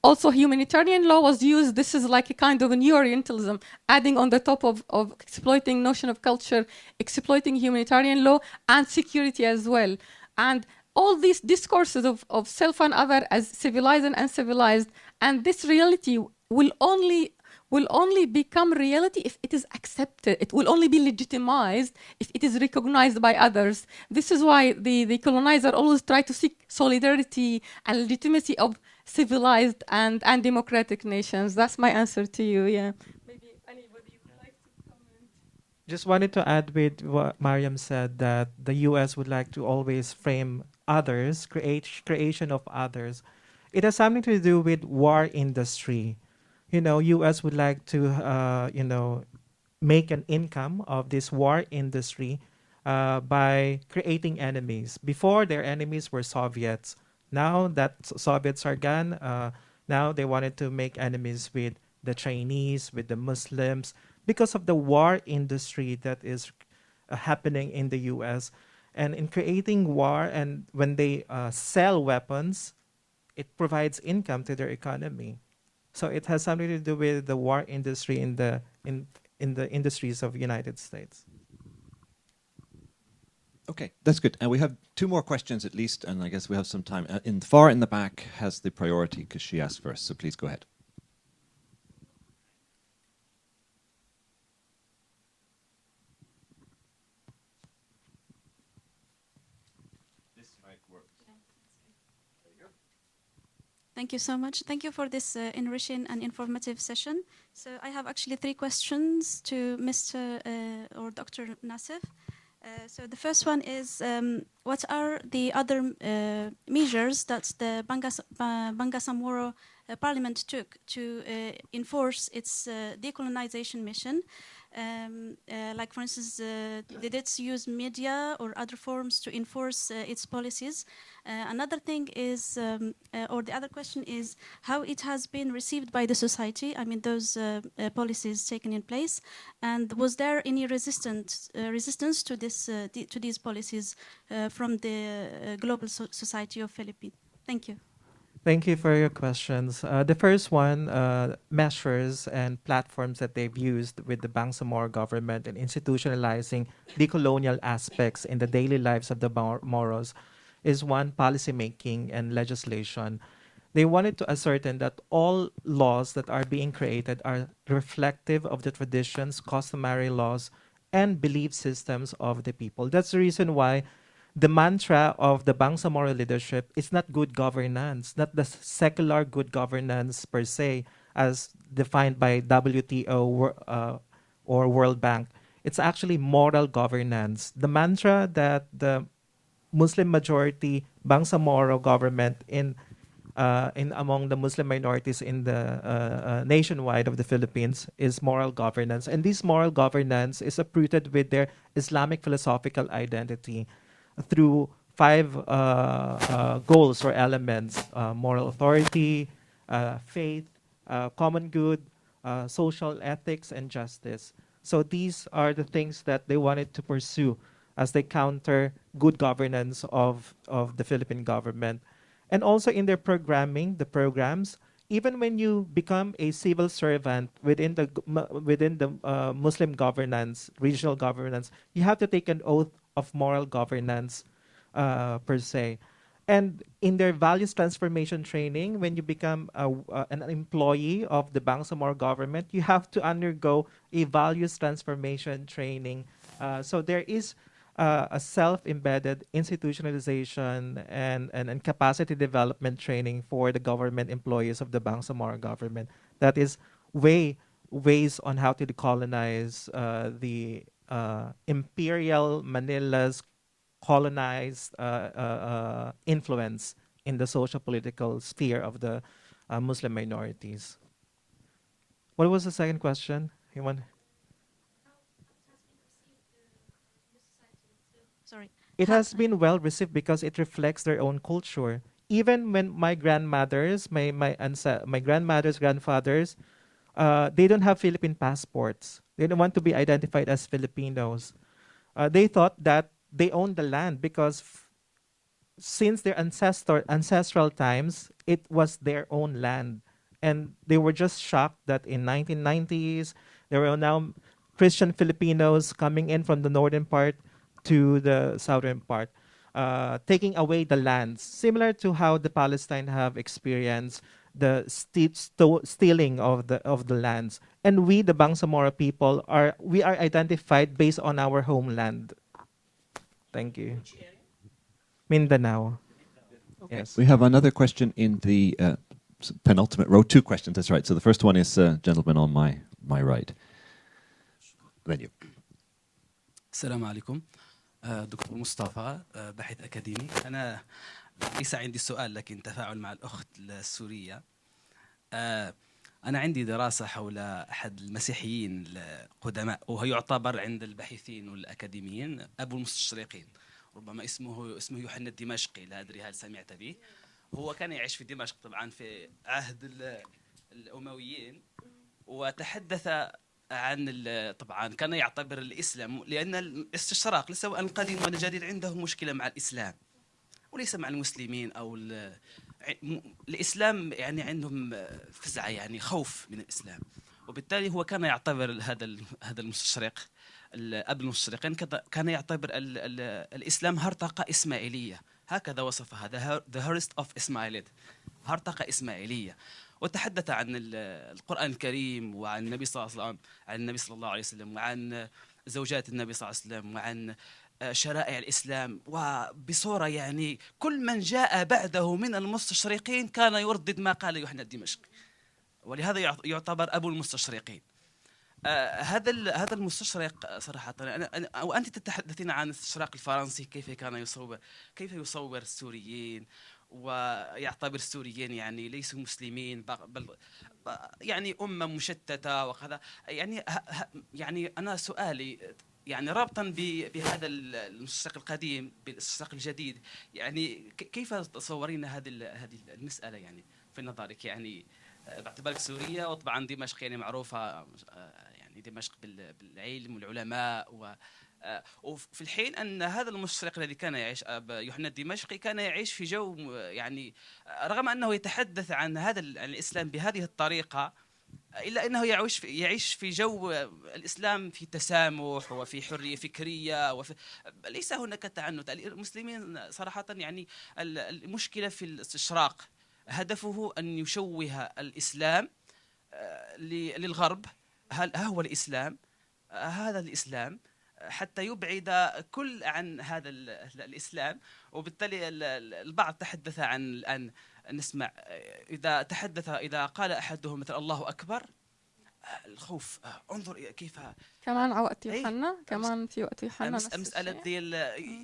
Also, humanitarian law was used. This is like a kind of a new Orientalism, adding on the top of exploiting notion of culture, exploiting humanitarian law and security as well. And all these discourses of self and other as civilized and uncivilized, and this reality will only become reality if it is accepted. It will only be legitimized if it is recognized by others. This is why the colonizer always try to seek solidarity and legitimacy of civilized and democratic nations. That's my answer to you. Yeah. Maybe anybody would like to comment. Just wanted to add with what Maryam said, that the U.S. would like to always frame others, creation of others. It has something to do with war industry. You know, U.S. would like to, make an income of this war industry by creating enemies. Before, their enemies were Soviets. Now that Soviets are gone, now they wanted to make enemies with the Chinese, with the Muslims, because of the war industry that is happening in the U.S. And in creating war, and when they sell weapons, it provides income to their economy. So it has something to do with the war industry in the industries of the United States. Okay, that's good. And we have two more questions at least, and I guess we have some time. Far in the back has the priority because she asked first, so please go ahead. This mic works. Thank you so much. Thank you for this enriching and informative session. So I have actually 3 questions to Mr. or Dr. Nassef. So the first one is, what are the other measures that the Bangsamoro Parliament took to enforce its decolonization mission? Like, for instance, did it use media or other forms to enforce its policies? Another thing is, or the other question is, how it has been received by the society, I mean, those policies taken in place, and was there any resistance to this to these policies from the global society of Philippines? Thank you. Thank you for your questions. The first one, measures and platforms that they've used with the Bangsamoro government in institutionalizing decolonial aspects in the daily lives of the Moros is one, policymaking and legislation. They wanted to ascertain that all laws that are being created are reflective of the traditions, customary laws, and belief systems of the people. That's the reason why the mantra of the Bangsamoro leadership is not good governance, not the secular good governance per se, as defined by WTO or World Bank. It's actually moral governance. The mantra that the Muslim majority Bangsamoro government in among the Muslim minorities in the nationwide of the Philippines is moral governance. And this moral governance is uprooted with their Islamic philosophical identity through 5 goals or elements: moral authority, faith, common good, social ethics, and justice. So these are the things that they wanted to pursue as they counter good governance of the Philippine government. And also in their programming, the programs, even when you become a civil servant within the Muslim governance, regional governance, you have to take an oath of moral governance per se. And in their values transformation training, when you become an employee of the Bangsamoro government, you have to undergo a values transformation training. So there is a self-embedded institutionalization and capacity development training for the government employees of the Bangsamoro government. That is ways on how to decolonize the imperial Manila's colonized influence in the social political sphere of the Muslim minorities. What was the second question? Sorry. It has been well received because it reflects their own culture. Even when my grandmothers, my grandmothers, grandfathers, they don't have Philippine passports. They don't want to be identified as Filipinos. They thought that they owned the land because since their ancestral times, it was their own land. And they were just shocked that in 1990s, there were now Christian Filipinos coming in from the northern part to the southern part, taking away the lands, similar to how the Palestine have experienced the stealing of the lands. And we, the Bangsamoro people, are identified based on our homeland. Thank you. Mindanao. Okay. Yes. We have another question in the penultimate row. Two questions, that's right. So the first one is gentleman on my right. Then you. السلام عليكم دكتور مصطفى باحث أكاديمي. أنا ليس عندي سؤال لكن تفاعل مع الأخت السورية. أنا عندي دراسة حول أحد المسيحيين القدماء وهو يعتبر عند الباحثين والأكاديميين أبو المستشرقين. ربما اسمه يوحنا الدمشقي، لا أدري هل سمعت به. هو كان يعيش في دمشق طبعا في عهد الأمويين، وتحدث عن طبعا كان يعتبر الإسلام، لأن الاستشراق سواء القديم ولا الجديد عنده مشكلة مع الإسلام وليس مع المسلمين أو الإسلام، يعني عندهم فزعة، يعني خوف من الإسلام. وبالتالي هو كان يعتبر هذا المستشرق أب المستشرقين كان يعتبر الإسلام هرطقة إسماعيلية، هكذا وصفها the hearst of Ismailite، هرطقة إسماعيلية. وتحدث عن القرآن الكريم وعن النبي صلى الله عليه وسلم وعن زوجات النبي صلى الله عليه وسلم وعن شرائع الإسلام، وبصورة يعني كل من جاء بعده من المستشرقين كان يردد ما قال يوحنا الدمشقي، ولهذا يعتبر أبو المستشرقين. هذا المستشرق صراحة وأنت تتحدثين عن الاستشراق الفرنسي كيف يصور السوريين ويعتبر السوريين يعني ليسوا مسلمين بل يعني أمة مشتتة وكذا. يعني أنا سؤالي يعني رابطا بهذا المستشرق القديم بالاستشراق الجديد، يعني كيف تصورين هذه المسألة يعني في نظرك، يعني باعتبارك سورية وطبعا دمشق يعني معروفة، يعني دمشق بالعلم والعلماء وفي الحين أن هذا المستشرق الذي كان يعيش يوحنا الدمشقي كان يعيش في جو، يعني رغم أنه يتحدث عن هذا الإسلام بهذه الطريقة إلا أنه يعيش في جو الإسلام في تسامح وفي حرية فكرية ليس هناك تعنت. المسلمين صراحة يعني المشكلة في الاستشراق هدفه أن يشوه الإسلام للغرب، ها هو الإسلام، هذا الإسلام، حتى يبعد كل عن هذا الإسلام. وبالتالي البعض تحدث عن الآن نسمع إذا قال أحدهم مثل الله أكبر الخوف، انظر كيف كمان على وقت يوحنا، كمان في وقت يوحنا مسألة ديال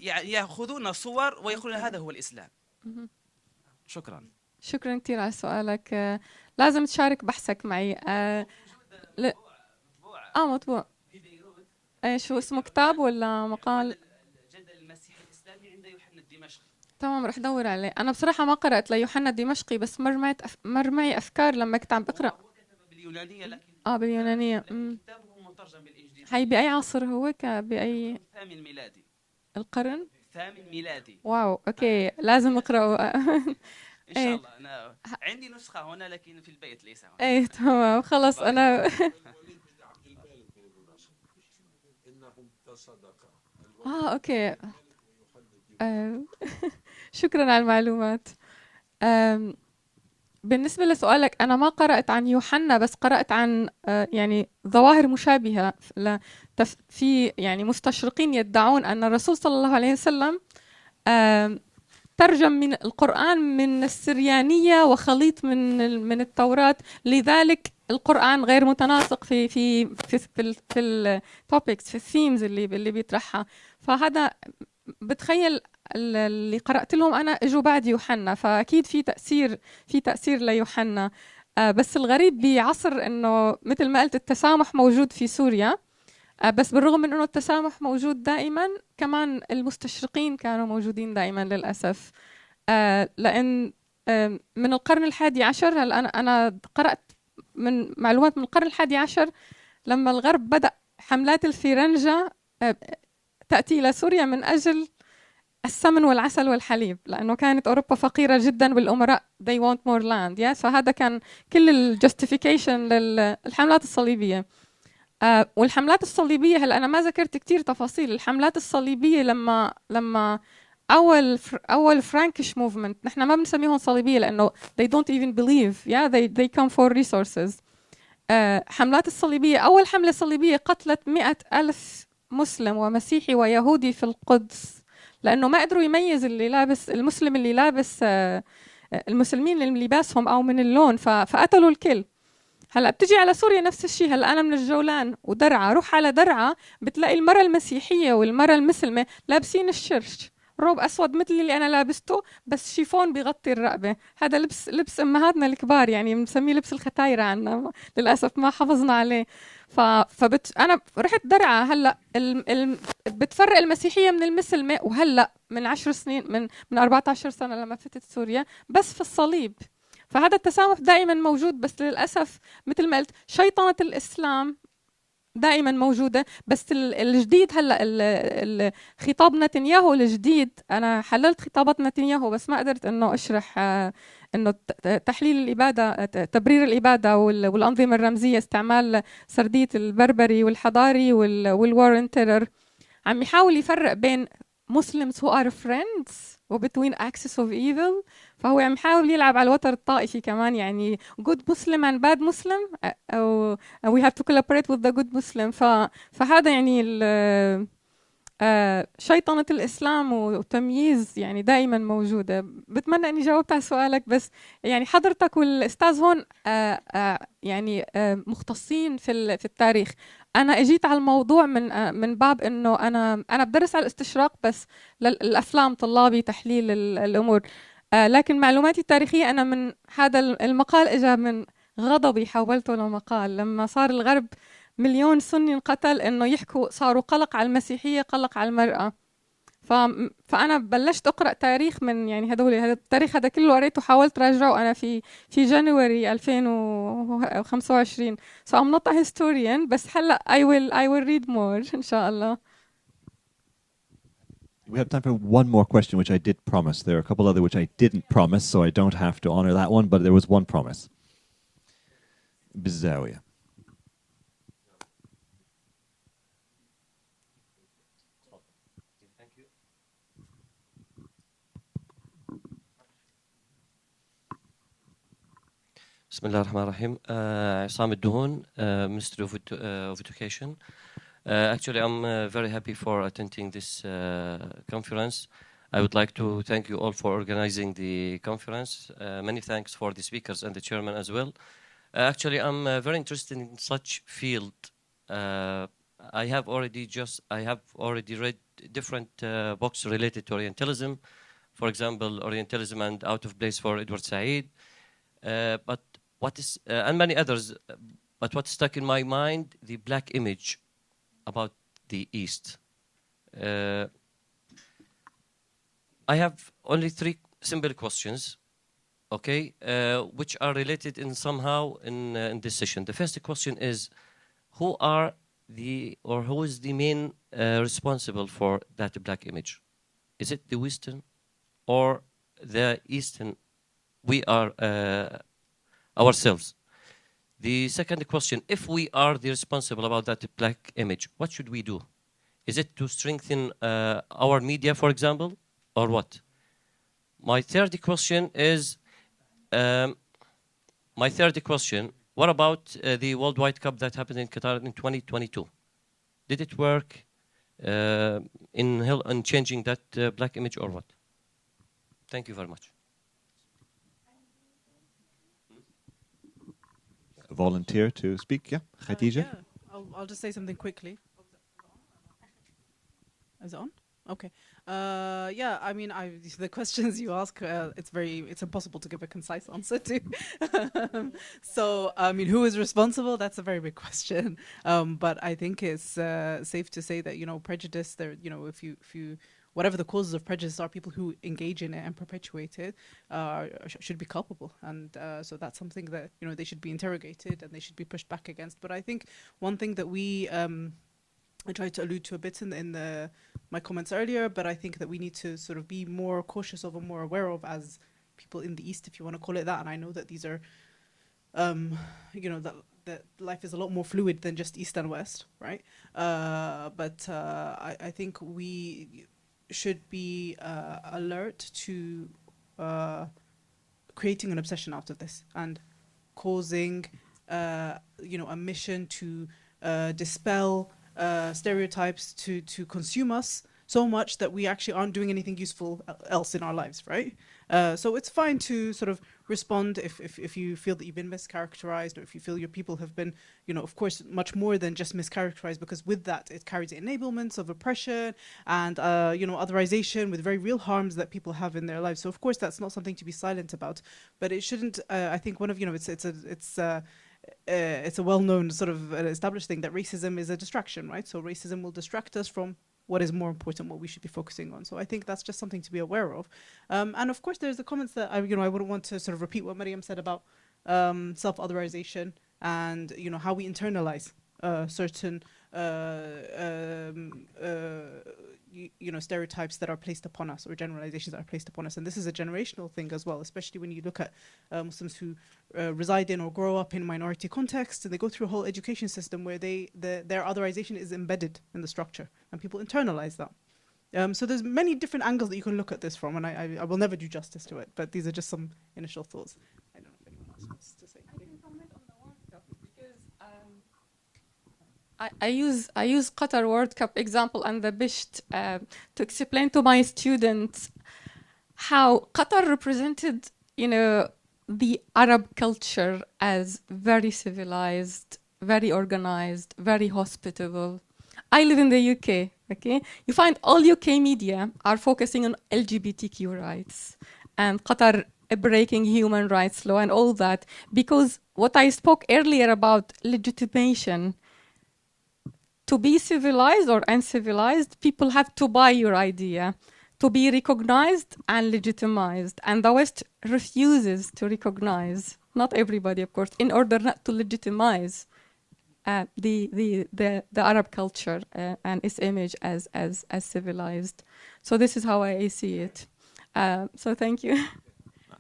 يأخذون صور ويقولون هذا هو الإسلام. شكرا كثير على سؤالك. لازم تشارك بحثك معي. مطبوع. شو اسمه، كتاب ولا مقال؟ الجدل المسيحي الإسلامي عند يوحنا الدمشقي. تمام، رح دور عليه. أنا بصراحة ما قرأت ليوحنا الدمشقي، بس مر معي أفكار لما كنت عم بقرأ. هو كتب باليونانية، لكن باليونانية. كتابه مترجم بالإنجليزي. هي بأي عصر هو؟ بأي؟ الثامن ميلادي. القرن؟ الثامن ميلادي. واو، أوكي، لازم أقرأه. إن شاء الله. أنا عندي نسخة هنا لكن في البيت ليس هنا. إيه تمام، خلص أنا. أوكي. شكرا على المعلومات. بالنسبة لسؤالك، أنا ما قرأت عن يوحنا، بس قرأت عن يعني ظواهر مشابهة في يعني مستشرقين يدعون أن الرسول صلى الله عليه وسلم ترجم من القرآن من السريانية وخليط من التوراة، لذلك القرآن غير متناسق في التوبكس، في الثيمز اللي بيطرحها. فهذا بتخيل اللي قرأت لهم أنا إجوا بعد يوحنا، فأكيد في تأثير ليوحنا. بس الغريب بعصر إنه مثل ما قلت التسامح موجود في سوريا، بس بالرغم من إنه التسامح موجود دائما، كمان المستشرقين كانوا موجودين دائما للأسف. لأن من القرن ال11، هلا أنا قرأت من معلومات من القرن ال11 لما الغرب بدأ حملات الفرنجة تأتي إلى سوريا من أجل السمن والعسل والحليب، لأنه كانت أوروبا فقيرة جدا والأمراء they want more land. فهذا كان كل الجستيفيكيشن للحملات الصليبية. والحملات الصليبية، هلا أنا ما ذكرت كتير تفاصيل الحملات الصليبية. لما أول فرانكش موفمنت، نحن ما بنسميهم صليبية لأنه they don't even believe they come for resources. حملات الصليبية، أول حملة صليبية قتلت 100,000 مسلم ومسيحي ويهودي في القدس، لأنه ما قدروا يميز اللي لابس المسلم اللي لابس المسلمين اللي لباسهم أو من اللون، فقتلوا الكل. هلا بتجي على سوريا نفس الشيء. هلا أنا من الجولان ودرعا، روح على درعا بتلاقي المرأة المسيحية والمرأة المسلمة لابسين الشرش، روب أسود مثل اللي أنا لابسته بس شيفون بيغطي الرقبة. هذا لبس أمهاتنا الكبار، يعني بنسميه لبس الختايرة عنا، للأسف ما حافظنا عليه. أنا رحت درعا، هلا بتفرق المسيحية من المسلمة، وهلا من 10 سنين، من 14 سنة لما فتت سوريا، بس في الصليب. فهذا التسامح دائما موجود، بس للأسف مثل ما قلت شيطنة الإسلام دائما موجودة. بس الجديد هلا خطاب نتنياهو الجديد، أنا حللت خطابات نتنياهو بس ما قدرت إنه أشرح إنه تحليل الإبادة، تبرير الإبادة والأنظمة الرمزية، استعمال سردية البربري والحضاري والوارن تيرر. عم يحاول يفرق بين Muslims who are friends وبتوين axis of evil. فهو عم يحاول يلعب على الوتر الطائفي كمان، يعني good Muslim and bad Muslim أو we have to collaborate with the good Muslim. فهذا يعني شيطنة الإسلام وتمييز يعني دائما موجودة. بتمنى أني جاوبت على سؤالك، بس يعني حضرتك والأستاذ هون يعني مختصين في التاريخ. أنا أجيت على الموضوع من باب إنه أنا بدرس على الاستشراق بس للأفلام، طلابي تحليل الأمور. لكن معلوماتي التاريخية أنا من هذا المقال إجا من غضبي، حولته لمقال لما صار الغرب مليون سني انقتل، إنه يحكوا صاروا قلق على المسيحية، قلق على المرأة. فأنا بلشت أقرأ تاريخ من يعني هذا التاريخ هذا كله قريته، حاولت راجعه أنا في جانوري 2025. so I'm not a historian، بس هلا I will read more إن شاء الله. We have time for one more question, which I did promise. There are a couple other which I didn't promise, so I don't have to honor that one, but there was one promise. بالزاوية. بسم الله الرحمن الرحيم. عصام الدهون, Ministry of Education. Actually, I'm very happy for attending this conference. I would like to thank you all for organizing the conference. Many thanks for the speakers and the chairman as well. Actually, I'm very interested in such field. I have already read different books related to Orientalism. For example, Orientalism and Out of Place for Edward Said. But and many others. But what stuck in my mind, the black image about the East. I have only 3 simple questions, okay, which are related in somehow in this session. The first question is, who is the main responsible for that black image? Is it the Western or the Eastern? We are ourselves. The second question, if we are the responsible about that black image, what should we do? Is it to strengthen our media, for example, or what? My third question is, what about the Worldwide Cup that happened in Qatar in 2022? Did it work in changing that black image or what? Thank you very much. A volunteer to speak? Yeah, Khadijah? Yeah, I'll just say something quickly. Is it on? Okay. Yeah, I mean, the questions you ask, it's impossible to give a concise answer to. So, I mean, who is responsible? That's a very big question. But I think it's safe to say that, you know, prejudice, there, you know, if you whatever the causes of prejudice are, people who engage in it and perpetuate it should be culpable. And so that's something that, you know, they should be interrogated and they should be pushed back against. But I think one thing that I tried to allude to a bit in my comments earlier, but I think that we need to sort of be more cautious of and more aware of as people in the East, if you want to call it that. And I know that these are, you know, that life is a lot more fluid than just East and West, right? But I think we should be alert to creating an obsession out of this and causing, you know, a mission to dispel stereotypes, to consume us so much that we actually aren't doing anything useful else in our lives, right? So it's fine to sort of respond if you feel that you've been mischaracterized, or if you feel your people have been, you know, of course, much more than just mischaracterized, because with that it carries enablements of oppression and, you know, otherization with very real harms that people have in their lives. So of course that's not something to be silent about, but it shouldn't, I think one of, you know, it's a well-known sort of established thing that racism is a distraction, right? So racism will distract us from what is more important, what we should be focusing on. So I think that's just something to be aware of. And of course, there's the comments that I wouldn't want to sort of repeat what Maryam said about self-otherization and, you know, how we internalize certain you know, stereotypes that are placed upon us, or generalizations that are placed upon us. And this is a generational thing as well, especially when you look at Muslims who reside in or grow up in minority contexts, and they go through a whole education system where their otherization is embedded in the structure, and people internalize that. So there's many different angles that you can look at this from, and I will never do justice to it, but these are just some initial thoughts. I don't know if anyone else wants to say anything. I use Qatar World Cup example and the Bisht to explain to my students how Qatar represented, you know, the Arab culture as very civilized, very organized, very hospitable. I live in the UK, okay? You find all UK media are focusing on LGBTQ rights and Qatar breaking human rights law and all that, because what I spoke earlier about legitimation, to be civilized or uncivilized, people have to buy your idea to be recognized and legitimized. And the West refuses to recognize, not everybody, of course, in order not to legitimize the Arab culture and its image as civilized. So this is how I see it. So thank you.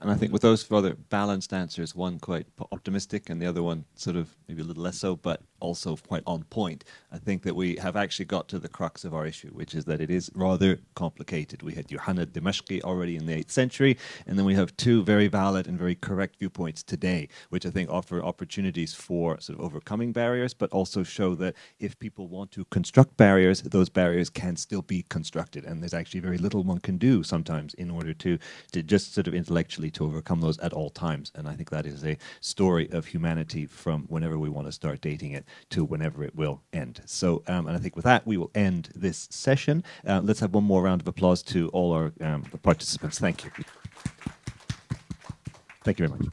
And I think with those rather balanced answers, one quite optimistic and the other one sort of maybe a little less so, but also quite on point, I think that we have actually got to the crux of our issue, which is that it is rather complicated. We had Yohanna Dimashqi already in the 8th century, and then we have two very valid and very correct viewpoints today, which I think offer opportunities for sort of overcoming barriers, but also show that if people want to construct barriers, those barriers can still be constructed. And there's actually very little one can do sometimes in order to just sort of intellectually to overcome those at all times. And I think that is a story of humanity from whenever we want to start dating it to whenever it will end. So, and I think with that, we will end this session. Let's have one more round of applause to all our participants. Thank you. Thank you very much.